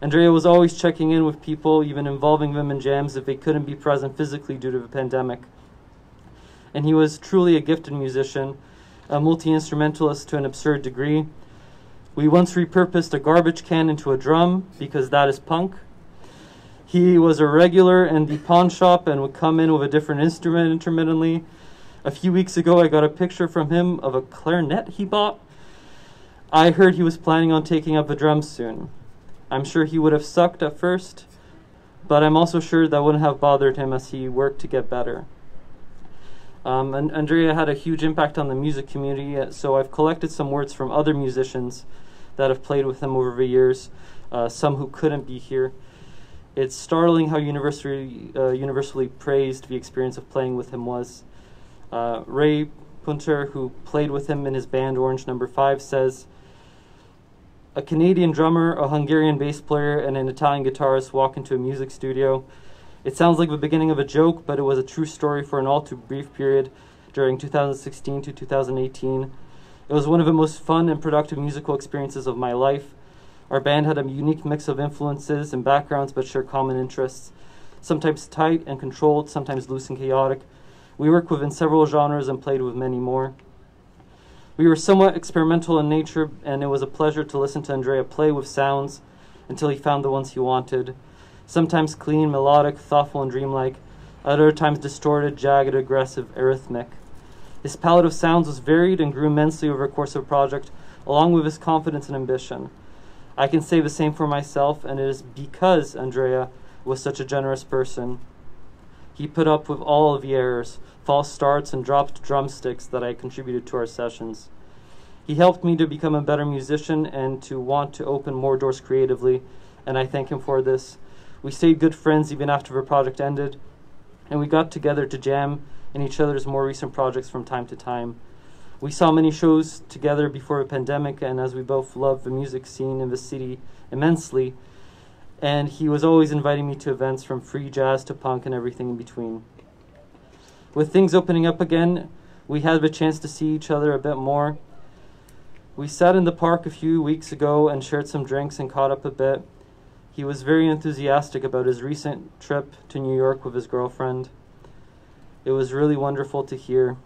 Andrea was always checking in with people, even involving them in jams if they couldn't be present physically due to the pandemic. And he was truly a gifted musician, a multi-instrumentalist to an absurd degree. We once repurposed a garbage can into a drum because that is punk. He was a regular in the pawn shop and would come in with a different instrument intermittently. A few weeks ago, I got a picture from him of a clarinet he bought. I heard he was planning on taking up the drums soon. I'm sure he would have sucked at first, but I'm also sure that wouldn't have bothered him as he worked to get better. And Andrea had a huge impact on the music community, so I've collected some words from other musicians that have played with him over the years, some who couldn't be here. It's startling how universally praised the experience of playing with him was. Ray Punter, who played with him in his band Orange No. 5, says, "A Canadian drummer, a Hungarian bass player, and an Italian guitarist walk into a music studio. It sounds like the beginning of a joke, but it was a true story for an all too brief period during 2016 to 2018. It was one of the most fun and productive musical experiences of my life. Our band had a unique mix of influences and backgrounds, but shared common interests, sometimes tight and controlled, sometimes loose and chaotic. We worked within several genres and played with many more. We were somewhat experimental in nature, and it was a pleasure to listen to Andrea play with sounds until he found the ones he wanted. Sometimes clean, melodic, thoughtful, and dreamlike, at other times distorted, jagged, aggressive, arrhythmic. His palette of sounds was varied and grew immensely over the course of the project, along with his confidence and ambition. I can say the same for myself, and it is because Andrea was such a generous person. He put up with all of the errors, false starts, and dropped drumsticks that I contributed to our sessions. He helped me to become a better musician and to want to open more doors creatively, and I thank him for this. We stayed good friends even after the project ended, and we got together to jam in each other's more recent projects from time to time. We saw many shows together before the pandemic, and as we both love the music scene in the city immensely, and he was always inviting me to events from free jazz to punk and everything in between. With things opening up again, we had the chance to see each other a bit more. We sat in the park a few weeks ago and shared some drinks and caught up a bit. He was very enthusiastic about his recent trip to New York with his girlfriend. It was really wonderful to hear.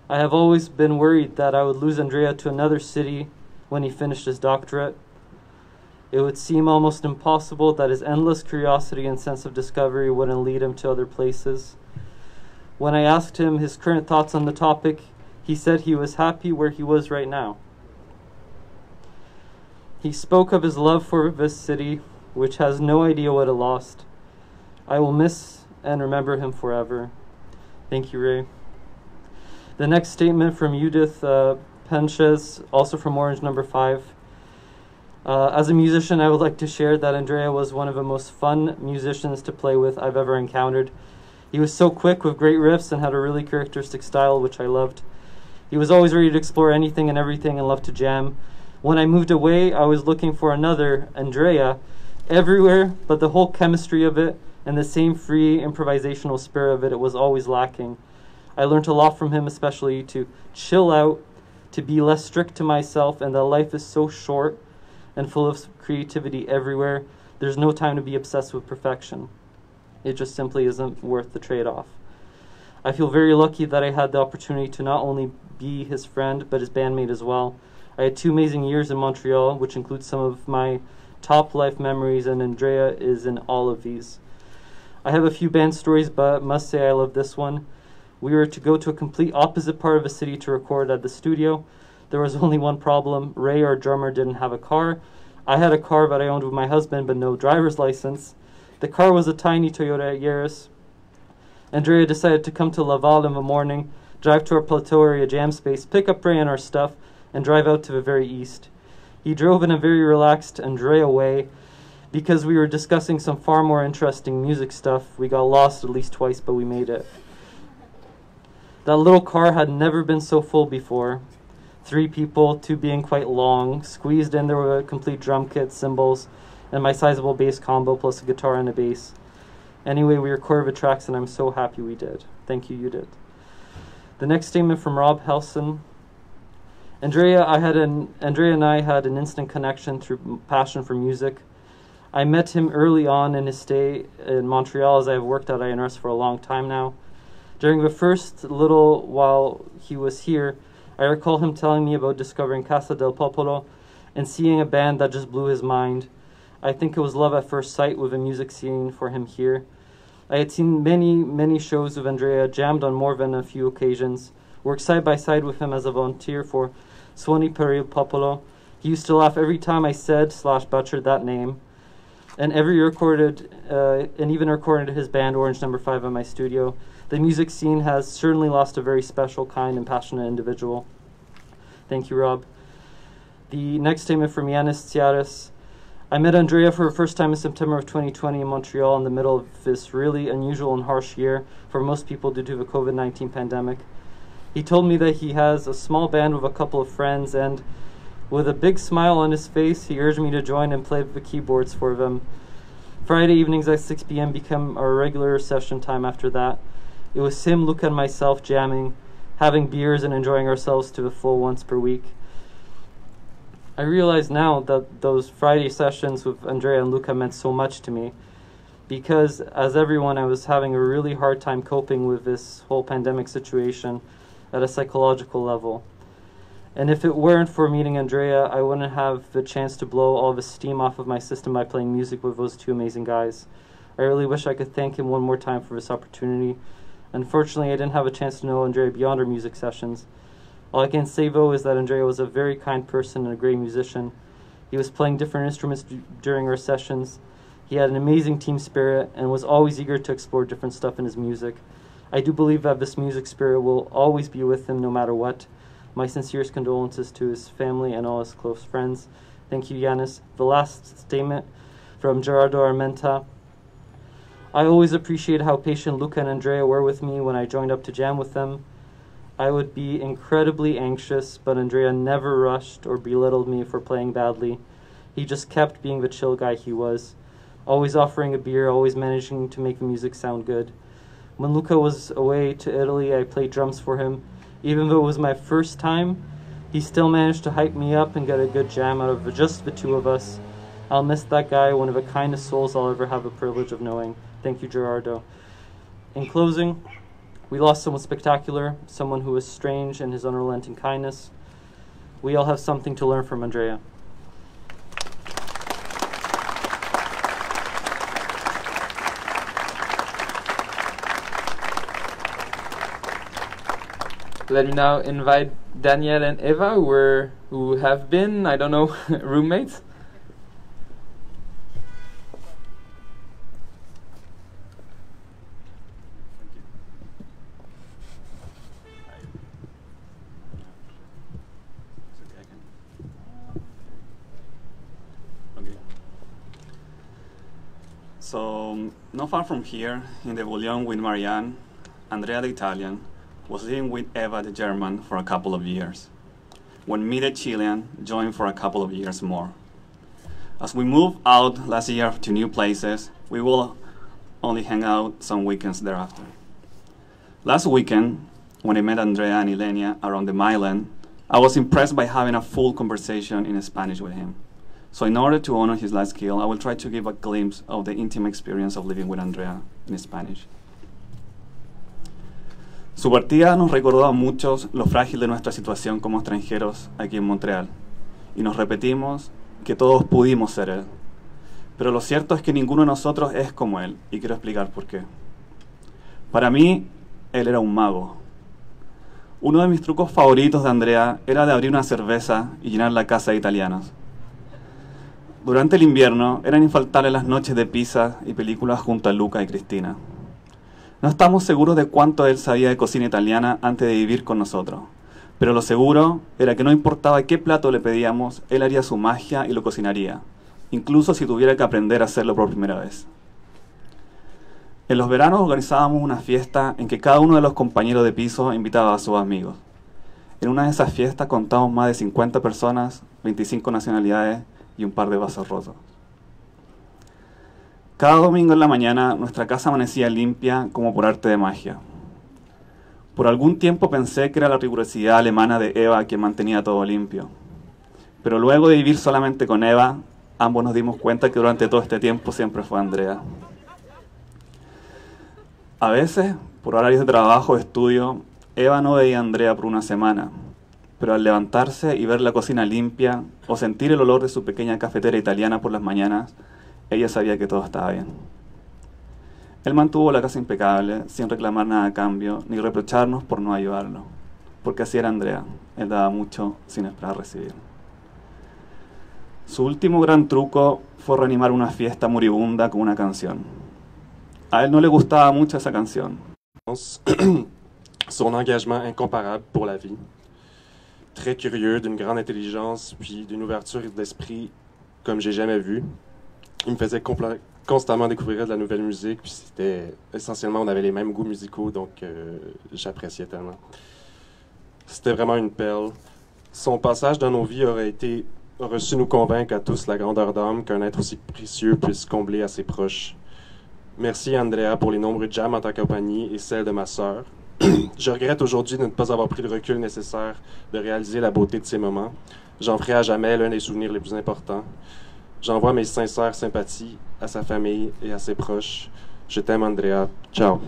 I have always been worried that I would lose Andrea to another city when he finished his doctorate. It would seem almost impossible that his endless curiosity and sense of discovery wouldn't lead him to other places. When I asked him his current thoughts on the topic, he said he was happy where he was right now. He spoke of his love for this city, which has no idea what it lost. I will miss and remember him forever. Thank you, Ray. The next statement from Judith Penches, also from Orange number 5. As a musician, I would like to share that Andrea was one of the most fun musicians to play with I've ever encountered. He was so quick with great riffs and had a really characteristic style, which I loved. He was always ready to explore anything and everything and loved to jam. When I moved away, I was looking for another Andrea everywhere, but the whole chemistry of it and the same free improvisational spirit of it was always lacking. I learned a lot from him, especially to chill out, to be less strict to myself, and that life is so short and full of creativity everywhere. There's no time to be obsessed with perfection. It just simply isn't worth the trade-off. I feel very lucky that I had the opportunity to not only be his friend, but his bandmate as well. I had 2 amazing years in Montreal, which includes some of my top life memories, and Andrea is in all of these. I have a few band stories, but must say I love this one. We were to go to a complete opposite part of the city to record at the studio. There was only one problem. Ray, our drummer, didn't have a car. I had a car that I owned with my husband, but no driver's license. The car was a tiny Toyota Yaris. Andrea decided to come to Laval in the morning, drive to our plateau area jam space, pick up Ray and our stuff, and drive out to the very east. He drove in a very relaxed Andrea way because we were discussing some far more interesting music stuff. We got lost at least twice, but we made it. That little car had never been so full before. 3 people, 2 being quite long. Squeezed in, there were a complete drum kit, cymbals, and my sizable bass combo plus a guitar and a bass. Anyway, we recorded the tracks, and I'm so happy we did. Thank you, you did. The next statement from Rob Helson. Andrea and I had an instant connection through passion for music. I met him early on in his stay in Montreal, as I have worked at INRS for a long time now. During the first little while he was here, I recall him telling me about discovering Casa del Popolo and seeing a band that just blew his mind. I think it was love at first sight with a music scene for him here. I had seen many shows with Andrea, jammed on more than a few occasions, worked side by side with him as a volunteer for Suoni per il Popolo. He used to laugh every time I said/butchered that name, and even recorded his band Orange number 5 in my studio. The music scene has certainly lost a very special, kind, and passionate individual. Thank you, Rob. The next statement from Yanis Tsiaris. I met Andrea for the first time in September of 2020 in Montreal in the middle of this really unusual and harsh year for most people due to the COVID-19 pandemic. He told me that he has a small band with a couple of friends, and with a big smile on his face, he urged me to join and play the keyboards for them. Friday evenings at 6 p.m. became our regular session time after that. It was him, Luca, and myself jamming, having beers, and enjoying ourselves to the full once per week. I realize now that those Friday sessions with Andrea and Luca meant so much to me, because as everyone, I was having a really hard time coping with this whole pandemic situation at a psychological level. And if it weren't for meeting Andrea, I wouldn't have the chance to blow all the steam off of my system by playing music with those 2 amazing guys. I really wish I could thank him one more time for this opportunity. Unfortunately, I didn't have a chance to know Andrea beyond our music sessions. All I can say, though, is that Andrea was a very kind person and a great musician. He was playing different instruments during our sessions. He had an amazing team spirit and was always eager to explore different stuff in his music. I do believe that this music spirit will always be with him no matter what. My sincerest condolences to his family and all his close friends. Thank you, Yanis. The last statement from Gerardo Armenta. I always appreciated how patient Luca and Andrea were with me when I joined up to jam with them. I would be incredibly anxious, but Andrea never rushed or belittled me for playing badly. He just kept being the chill guy he was, always offering a beer, always managing to make the music sound good. When Luca was away to Italy, I played drums for him. Even though it was my first time, he still managed to hype me up and get a good jam out of just the two of us. I'll miss that guy, one of the kindest souls I'll ever have the privilege of knowing. Thank you, Gerardo. In closing, we lost someone spectacular, someone who was strange in his unrelenting kindness. We all have something to learn from Andrea. Let me now invite Danielle and Eva, who have been, I don't know, roommates. So, not far from here, in the Bouillon with Marianne, Andrea the Italian was living with Eva the German for a couple of years, when me the Chilean joined for a couple of years more. As we moved out last year to new places, we will only hang out some weekends thereafter. Last weekend, when I met Andrea and Ilenia around the Milan, I was impressed by having a full conversation in Spanish with him. So in order to honor his life skill, I will try to give a glimpse of the intimate experience of living with Andrea in Spanish. Su partida nos recordó a muchos lo frágil de nuestra situación como extranjeros aquí en Montreal, y nos repetimos que todos pudimos ser él. Pero lo cierto es que ninguno de nosotros es como él, y quiero explicar por qué. Para mí, él era un mago. Uno de mis trucos favoritos de Andrea era de abrir una cerveza y llenar la casa de italianos. Durante el invierno eran infaltables las noches de pizza y películas junto a Luca y Cristina. No estamos seguros de cuánto él sabía de cocina italiana antes de vivir con nosotros, pero lo seguro era que no importaba qué plato le pedíamos, él haría su magia y lo cocinaría, incluso si tuviera que aprender a hacerlo por primera vez. En los veranos organizábamos una fiesta en que cada uno de los compañeros de piso invitaba a sus amigos. En una de esas fiestas contamos más de 50 personas, 25 nacionalidades y un par de vasos rotos. Cada domingo en la mañana nuestra casa amanecía limpia como por arte de magia. Por algún tiempo pensé que era la rigurosidad alemana de Eva quien mantenía todo limpio. Pero luego de vivir solamente con Eva, ambos nos dimos cuenta que durante todo este tiempo siempre fue Andrea. A veces, por horarios de trabajo o estudio, Eva no veía a Andrea por una semana, pero al levantarse y ver la cocina limpia o sentir el olor de su pequeña cafetera italiana por las mañanas, ella sabía que todo estaba bien. Él mantuvo la casa impecable, sin reclamar nada a cambio, ni reprocharnos por no ayudarlo, porque así era Andrea, él daba mucho sin esperar recibir. Su último gran truco fue reanimar una fiesta moribunda con una canción. A él no le gustaba mucho esa canción. Son engagement incomparable pour la vie. Très curieux, d'une grande intelligence, puis d'une ouverture d'esprit comme j'ai jamais vu. Il me faisait constamment découvrir de la nouvelle musique, puis c'était essentiellement, on avait les mêmes goûts musicaux, donc j'appréciais tellement. C'était vraiment une perle. Son passage dans nos vies aurait su nous convaincre à tous la grandeur d'âme qu'un être aussi précieux puisse combler à ses proches. Merci Andrea pour les nombreux jams en ta compagnie et celle de ma sœur. Je regrette aujourd'hui de ne pas avoir pris le recul nécessaire de réaliser la beauté de ces moments. J'en ferai à jamais l'un des souvenirs les plus importants. J'envoie mes sincères sympathies à sa famille et à ses proches. Je t'aime Andrea. Ciao.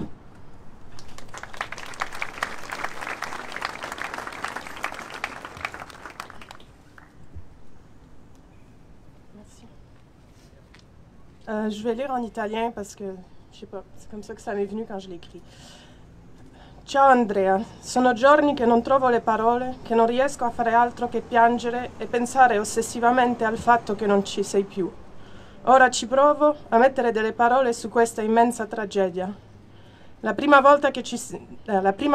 Je vais lire en italien parce que, je sais pas, c'est comme ça que ça m'est venu quand je l'ai écrit. Ciao Andrea, sono giorni che non trovo le parole, che non riesco a fare altro che piangere e pensare ossessivamente al fatto che non ci sei più. Ora ci provo a mettere delle parole su questa immensa tragedia. La prima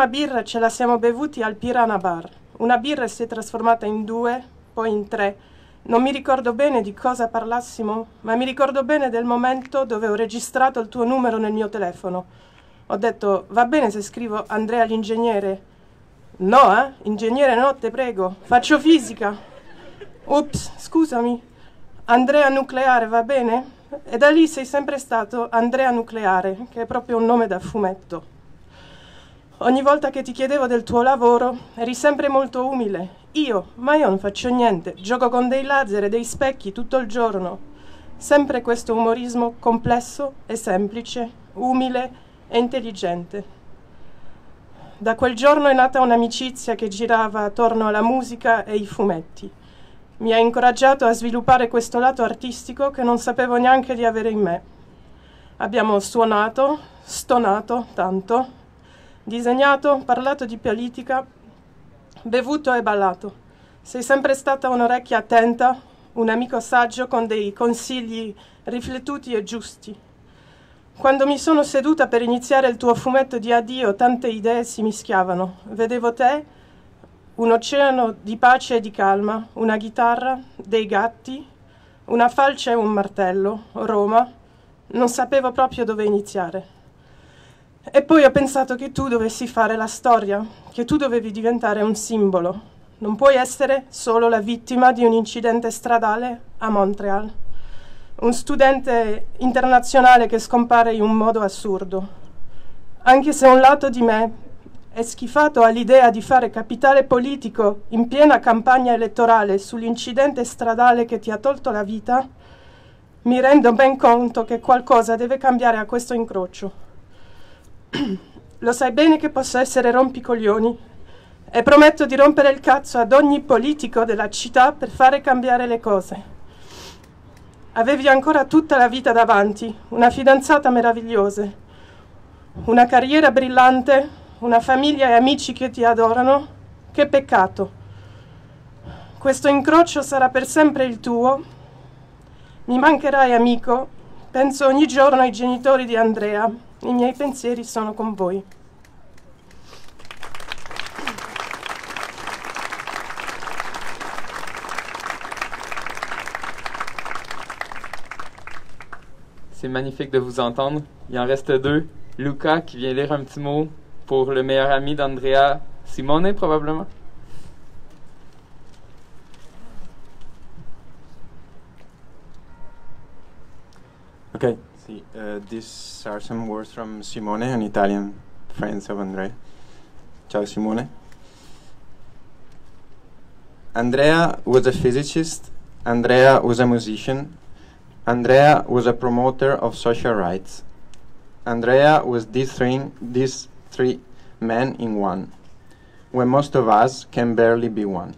birra ce la siamo bevuti al Piranha Bar. Una birra si è trasformata in 2, poi in 3. Non mi ricordo bene di cosa parlassimo, ma mi ricordo bene del momento dove ho registrato il tuo numero nel mio telefono. Ho detto, va bene se scrivo Andrea l'ingegnere? No, ingegnere no, te prego, faccio fisica. Ups, scusami. Andrea Nucleare, va bene? E da lì sei sempre stato Andrea Nucleare, che è proprio un nome da fumetto. Ogni volta che ti chiedevo del tuo lavoro, eri sempre molto umile. Ma io non faccio niente, gioco con dei laser e dei specchi tutto il giorno. Sempre questo umorismo complesso e semplice, umile e intelligente. Da quel giorno è nata un'amicizia che girava attorno alla musica e ai fumetti. Mi ha incoraggiato a sviluppare questo lato artistico che non sapevo neanche di avere in me. Abbiamo suonato, stonato tanto, disegnato, parlato di politica, bevuto e ballato. Sei sempre stata un'orecchia attenta, un amico saggio con dei consigli riflettuti e giusti. Quando mi sono seduta per iniziare il tuo fumetto di addio, tante idee si mischiavano. Vedevo te, un oceano di pace e di calma, una chitarra, dei gatti, una falce e un martello, Roma. Non sapevo proprio dove iniziare. E poi ho pensato che tu dovessi fare la storia, che tu dovevi diventare un simbolo. Non puoi essere solo la vittima di un incidente stradale a Montréal. Un studente internazionale che scompare in un modo assurdo. Anche se un lato di me è schifato all'idea di fare capitale politico in piena campagna elettorale sull'incidente stradale che ti ha tolto la vita, mi rendo ben conto che qualcosa deve cambiare a questo incrocio. Lo sai bene che posso essere rompicoglioni e prometto di rompere il cazzo ad ogni politico della città per fare cambiare le cose. Avevi ancora tutta la vita davanti, una fidanzata meravigliosa, una carriera brillante, una famiglia e amici che ti adorano. Che peccato. Questo incrocio sarà per sempre il tuo. Mi mancherai, amico. Penso ogni giorno ai genitori di Andrea. I miei pensieri sono con voi. C'est magnifique de vous entendre. Il en reste deux. Luca qui vient lire un petit mot pour le meilleur ami d'Andrea, Simone probablement. Okay, these are some words from Simone, an Italian friend of Andrea. Ciao Simone. Andrea was a physicist. Andrea was a musician. Andrea was a promoter of social rights. Andrea was these three men in one, when most of us can barely be one.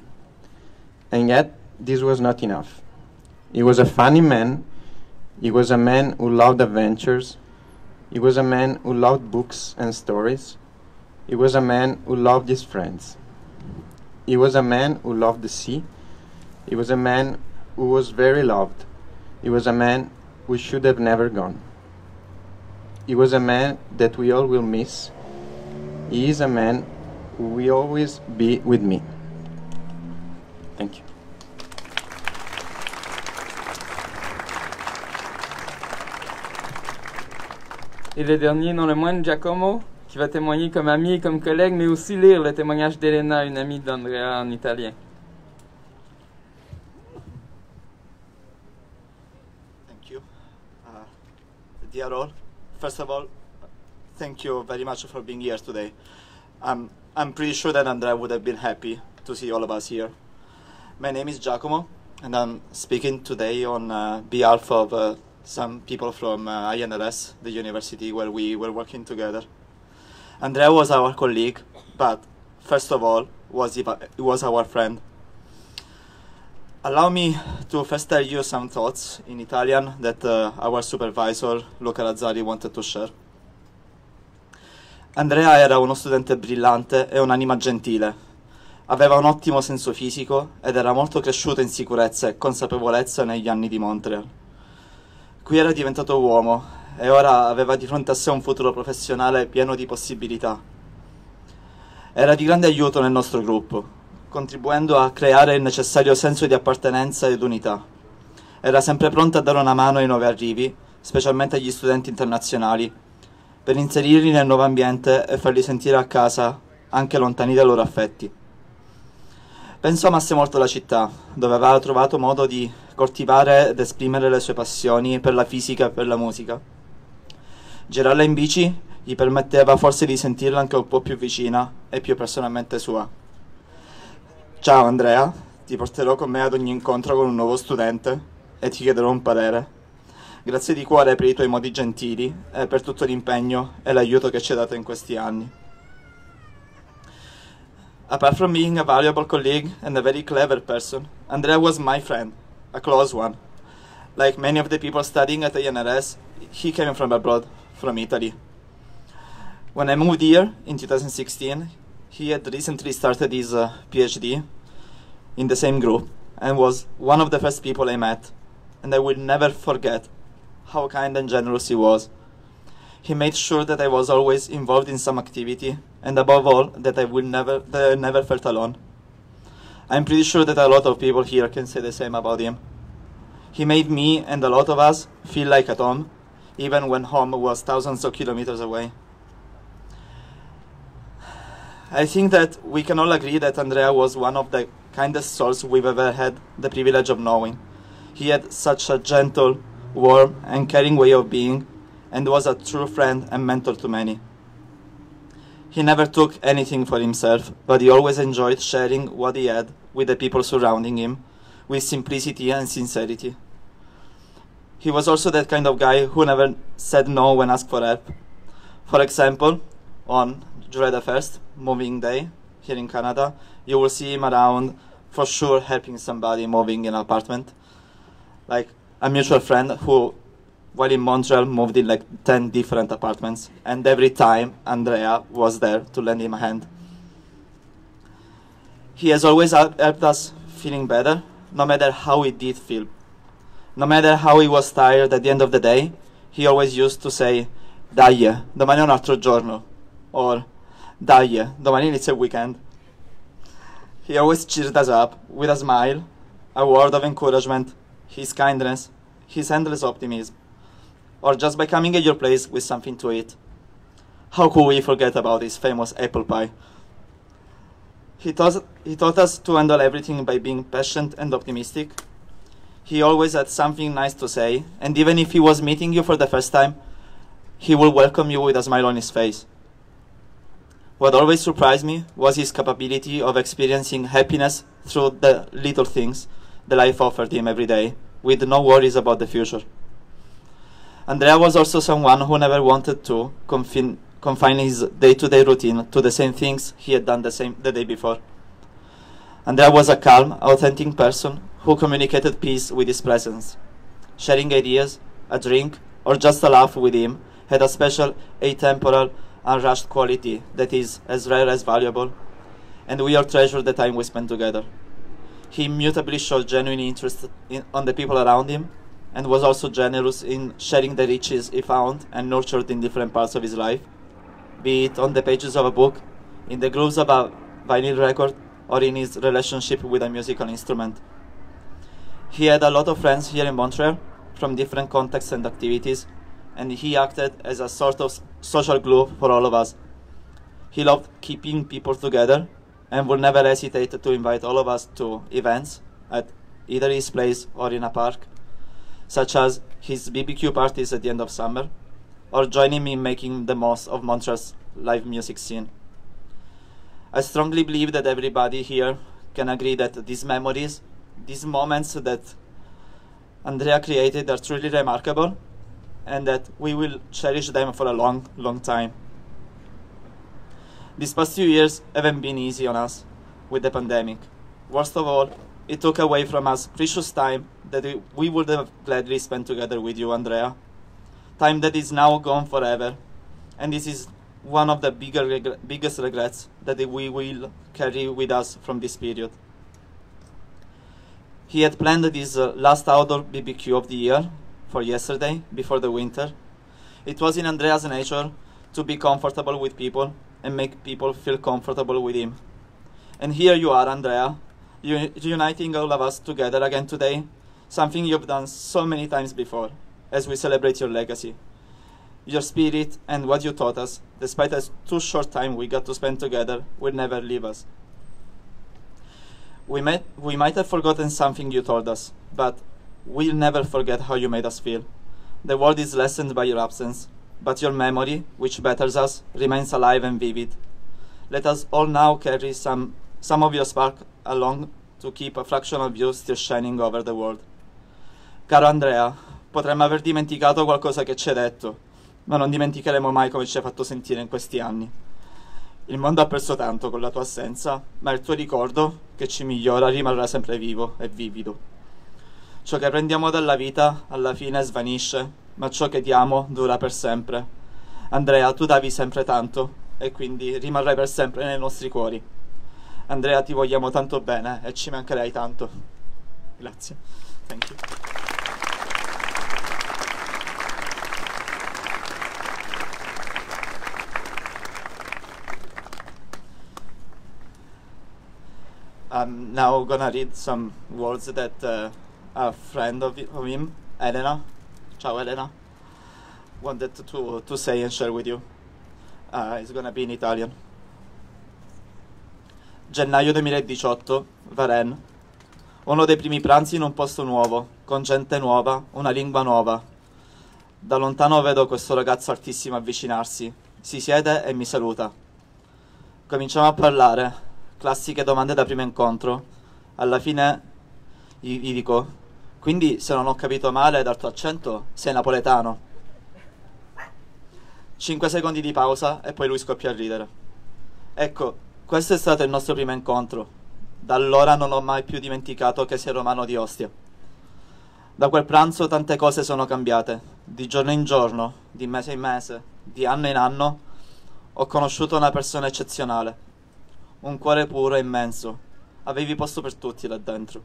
And yet, this was not enough. He was a funny man. He was a man who loved adventures. He was a man who loved books and stories. He was a man who loved his friends. He was a man who loved the sea. He was a man who was very loved. He was a man who should have never gone. He was a man that we all will miss. He is a man who will always be with me. Thank you. Et le dernier, non le moindre, Giacomo, qui va témoigner comme ami et comme collègue, mais aussi lire le témoignage d'Elena, une amie d'Andrea en italien. Thank you. Dear all, first of all, thank you very much for being here today. I'm pretty sure that Andrea would have been happy to see all of us here. My name is Giacomo, and I'm speaking today on behalf of some people from INLS, the university where we were working together. Andrea was our colleague, but first of all, he was our friend. Allow me to first tell you some thoughts in Italian that our supervisor, Luca Lazzari, wanted to share. Andrea era uno studente brillante e un'anima gentile. Aveva un ottimo senso fisico ed era molto cresciuto in sicurezza e consapevolezza negli anni di Montréal. Qui era diventato uomo e ora aveva di fronte a sé un futuro professionale pieno di possibilità. Era di grande aiuto nel nostro gruppo, contribuendo a creare il necessario senso di appartenenza ed unità. Era sempre pronto a dare una mano ai nuovi arrivi, specialmente agli studenti internazionali, per inserirli nel nuovo ambiente e farli sentire a casa anche lontani dai loro affetti. Penso amasse molto la città, dove aveva trovato modo di coltivare ed esprimere le sue passioni per la fisica e per la musica. Girarla in bici gli permetteva forse di sentirla anche un po' più vicina e più personalmente sua. Ciao Andrea, ti porterò con me ad ogni incontro con un nuovo studente e ti chiederò un parere. Grazie di cuore per i tuoi modi gentili e per tutto l'impegno e l'aiuto che ci hai dato in questi anni. Apart from being a valuable colleague and a very clever person, Andrea was my friend, a close one. Like many of the people studying at INRS, he came from abroad, from Italy. When I moved here in 2016, he had recently started his PhD in the same group and was one of the first people I met, and I will never forget how kind and generous he was. He made sure that I was always involved in some activity, and above all, that I never felt alone. I'm pretty sure that a lot of people here can say the same about him. He made me and a lot of us feel like at home, even when home was thousands of kilometers away. I think that we can all agree that Andrea was one of the kindest souls we've ever had the privilege of knowing. He had such a gentle, warm and caring way of being, and was a true friend and mentor to many. He never took anything for himself, but he always enjoyed sharing what he had with the people surrounding him, with simplicity and sincerity. He was also that kind of guy who never said no when asked for help. For example, on July the 1st, moving day, here in Canada, you will see him around for sure helping somebody moving in an apartment. Like a mutual friend who, while in Montreal, moved in like 10 different apartments, and every time Andrea was there to lend him a hand. He has always helped us feeling better, no matter how he did feel. No matter how he was tired at the end of the day, he always used to say, "Dai, domani è un altro giorno," or "Dai, domani inizia il weekend." He always cheered us up with a smile, a word of encouragement, his kindness, his endless optimism, or just by coming at your place with something to eat. How could we forget about his famous apple pie? He taught us to handle everything by being patient and optimistic. He always had something nice to say, and even if he was meeting you for the first time, he would welcome you with a smile on his face. What always surprised me was his capability of experiencing happiness through the little things the life offered him every day, with no worries about the future. Andrea was also someone who never wanted to confine his day-to-day routine to the same things he had done the day before. Andrea was a calm, authentic person who communicated peace with his presence. Sharing ideas, a drink, or just a laugh with him had a special, atemporal, unrushed quality that is as rare as valuable, and we all treasure the time we spent together. He immutably showed genuine interest on the people around him, and was also generous in sharing the riches he found and nurtured in different parts of his life, be it on the pages of a book, in the grooves of a vinyl record, or in his relationship with a musical instrument. He had a lot of friends here in Montreal, from different contexts and activities, and he acted as a sort of social glue for all of us. He loved keeping people together, and would never hesitate to invite all of us to events at either his place or in a park, such as his BBQ parties at the end of summer, or joining me in making the most of Montreal's live music scene. I strongly believe that everybody here can agree that these memories, these moments that Andrea created are truly remarkable, and that we will cherish them for a long, long time. These past few years haven't been easy on us with the pandemic. Worst of all, it took away from us precious time that we would have gladly spent together with you, Andrea. Time that is now gone forever, and this is one of the biggest regrets that we will carry with us from this period. He had planned this last outdoor BBQ of the year for yesterday, before the winter. It was in Andrea's nature to be comfortable with people and make people feel comfortable with him. And here you are, Andrea, uniting all of us together again today, something you've done so many times before, as we celebrate your legacy. Your spirit and what you taught us, despite the too short time we got to spend together, will never leave us. We might have forgotten something you told us, but we'll never forget how you made us feel. The world is lessened by your absence, but your memory, which betters us, remains alive and vivid. Let us all now carry some of your spark along to keep a fraction of you still shining over the world. Caro Andrea, potremmo aver dimenticato qualcosa che ci hai detto, ma non dimenticheremo mai come ci hai fatto sentire in questi anni. Il mondo ha perso tanto con la tua assenza, ma il tuo ricordo, che ci migliora, rimarrà sempre vivo e vivido. Ciò che prendiamo dalla vita alla fine svanisce, ma ciò che diamo dura per sempre. Andrea, tu davi sempre tanto e quindi rimarrai per sempre nei nostri cuori. Andrea, ti vogliamo tanto bene e ci mancherai tanto. Grazie. Thank you. I'm now gonna read some words that a friend of him, Elena, ciao Elena, wanted to say and share with you. It's gonna be in Italian. Gennaio 2018, Varennes. Uno dei primi pranzi in un posto nuovo, con gente nuova, una lingua nuova. Da lontano vedo questo ragazzo altissimo avvicinarsi. Si siede e mi saluta. Cominciamo a parlare. Classiche domande da primo incontro. Alla fine gli dico: quindi, se non ho capito male dal tuo accento, sei napoletano. 5 secondi di pausa e poi lui scoppia a ridere. Ecco, questo è stato il nostro primo incontro. Da allora non ho mai più dimenticato che sei romano di Ostia. Da quel pranzo tante cose sono cambiate. Di giorno in giorno, di mese in mese, di anno in anno, ho conosciuto una persona eccezionale. Un cuore puro e immenso. Avevi posto per tutti là dentro.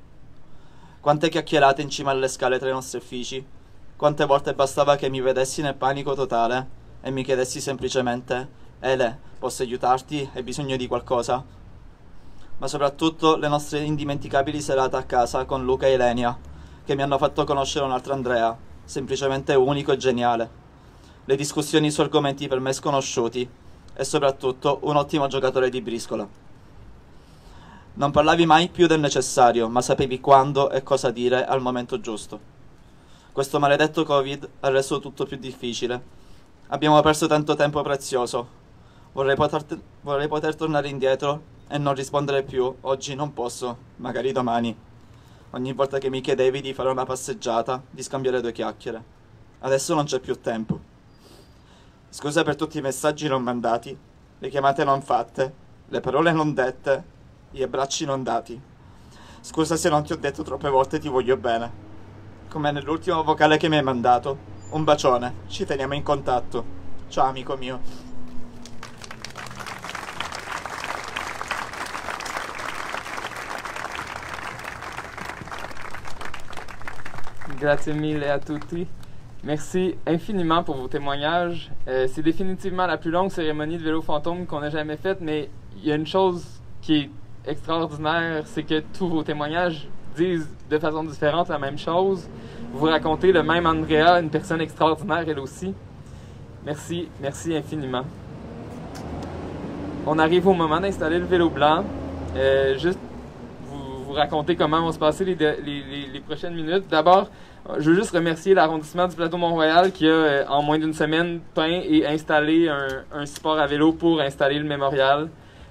Quante chiacchierate in cima alle scale tra i nostri uffici. Quante volte bastava che mi vedessi nel panico totale e mi chiedessi semplicemente: Ele, posso aiutarti? Hai bisogno di qualcosa? Ma soprattutto le nostre indimenticabili serate a casa con Luca e Elenia, che mi hanno fatto conoscere un altro Andrea, semplicemente unico e geniale. Le discussioni su argomenti per me sconosciuti e soprattutto un ottimo giocatore di briscola. Non parlavi mai più del necessario, ma sapevi quando e cosa dire al momento giusto. Questo maledetto Covid ha reso tutto più difficile. Abbiamo perso tanto tempo prezioso. Vorrei poter tornare indietro e non rispondere più: oggi non posso, magari domani. Ogni volta che mi chiedevi di fare una passeggiata, di scambiare 2 chiacchiere. Adesso non c'è più tempo. Scusa per tutti i messaggi non mandati, le chiamate non fatte, le parole non dette, gli abbracci non dati. Scusa se non ti ho detto troppe volte ti voglio bene. Come nell'ultimo vocale che mi hai mandato. Un bacione, ci teniamo in contatto. Ciao amico mio. Grazie mille à tutti. Merci infiniment pour vos témoignages. C'est définitivement la plus longue cérémonie de vélo fantôme qu'on ait jamais faite, mais il y a une chose qui est extraordinaire, c'est que tous vos témoignages disent de façon différente la même chose. Vous racontez le même Andrea, une personne extraordinaire elle aussi. Merci, merci infiniment. On arrive au moment d'installer le vélo blanc. Juste vous raconter comment vont se passer les prochaines minutes. D'abord, je veux juste remercier l'arrondissement du plateau Mont-Royal qui a, en moins d'une semaine, peint et installé un support à vélo pour installer le mémorial.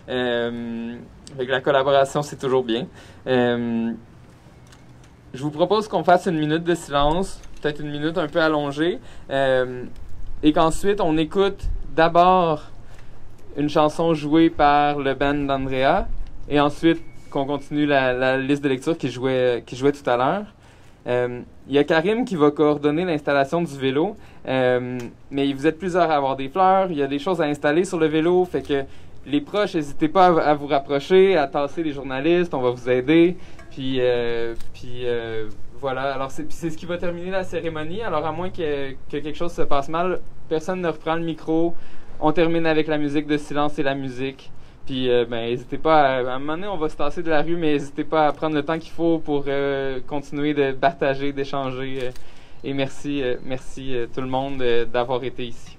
Avec la collaboration, c'est toujours bien. Je vous propose qu'on fasse une minute de silence, peut-être une minute un peu allongée, et qu'ensuite on écoute d'abord une chanson jouée par le benne d'Andrea, et ensuite qu'on continue la liste de lecture qui jouait tout à l'heure. Il y a Karim qui va coordonner l'installation du vélo, mais vous êtes plusieurs à avoir des fleurs, il y a des choses à installer sur le vélo, fait que les proches, n'hésitez pas à vous rapprocher, à tasser les journalistes, on va vous aider. Puis voilà, alors c'est ce qui va terminer la cérémonie. Alors à moins que quelque chose se passe mal, personne ne reprend le micro. On termine avec la musique de silence et la musique. Puis n'hésitez pas, à un moment donné on va se tasser de la rue, mais n'hésitez pas à prendre le temps qu'il faut pour continuer de partager, d'échanger. Et merci tout le monde d'avoir été ici.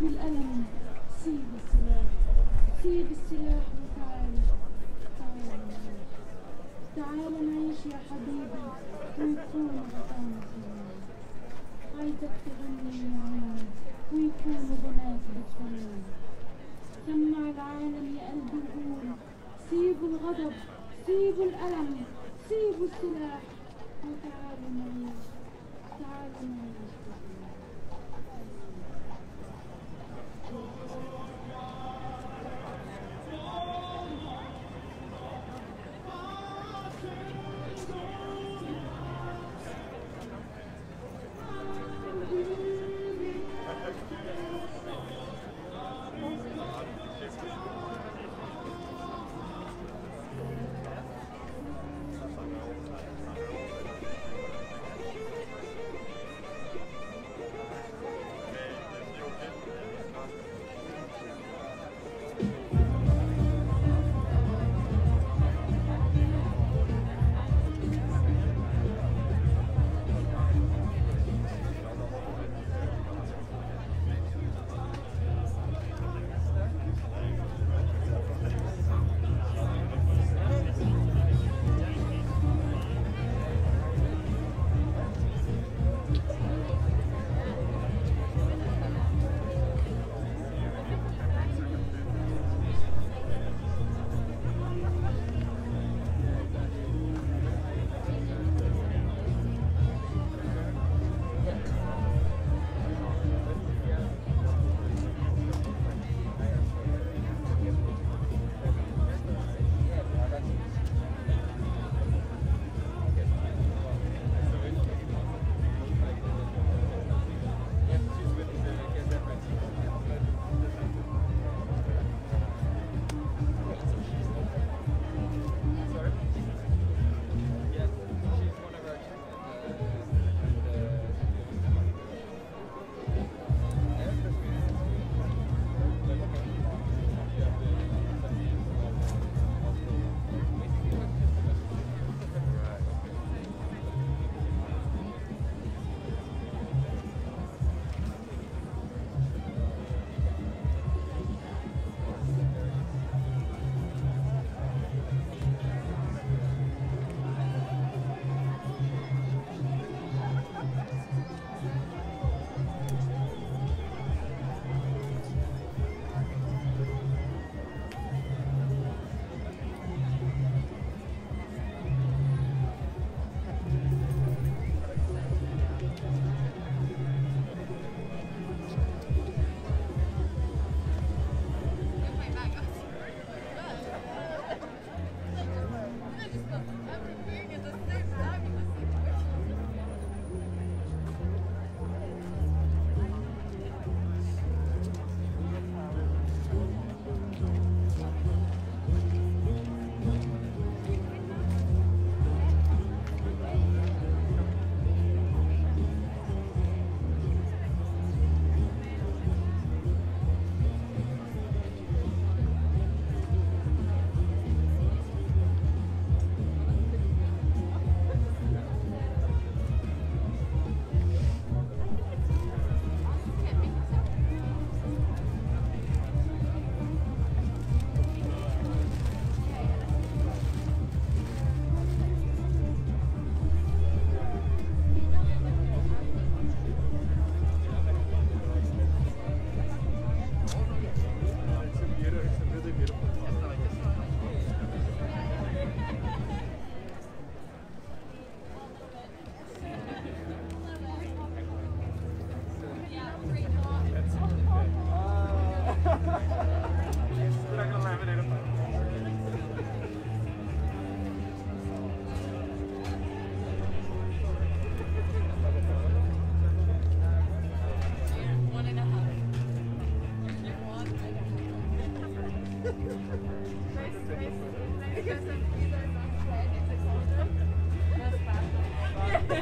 الألم، سيب السلاح، سيب السلاح وتعال، تعال نعيش يا حبيبي ويكون غطانا سلام. عايزك تغني يا عين ويكونوا بنات بالسلام. سمع العالم يا قلبي وقول سيبوا الغضب، سيبوا الألم، سيبوا السلاح وتعالوا نعيش، تعالوا نعيش.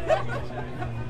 Gracias.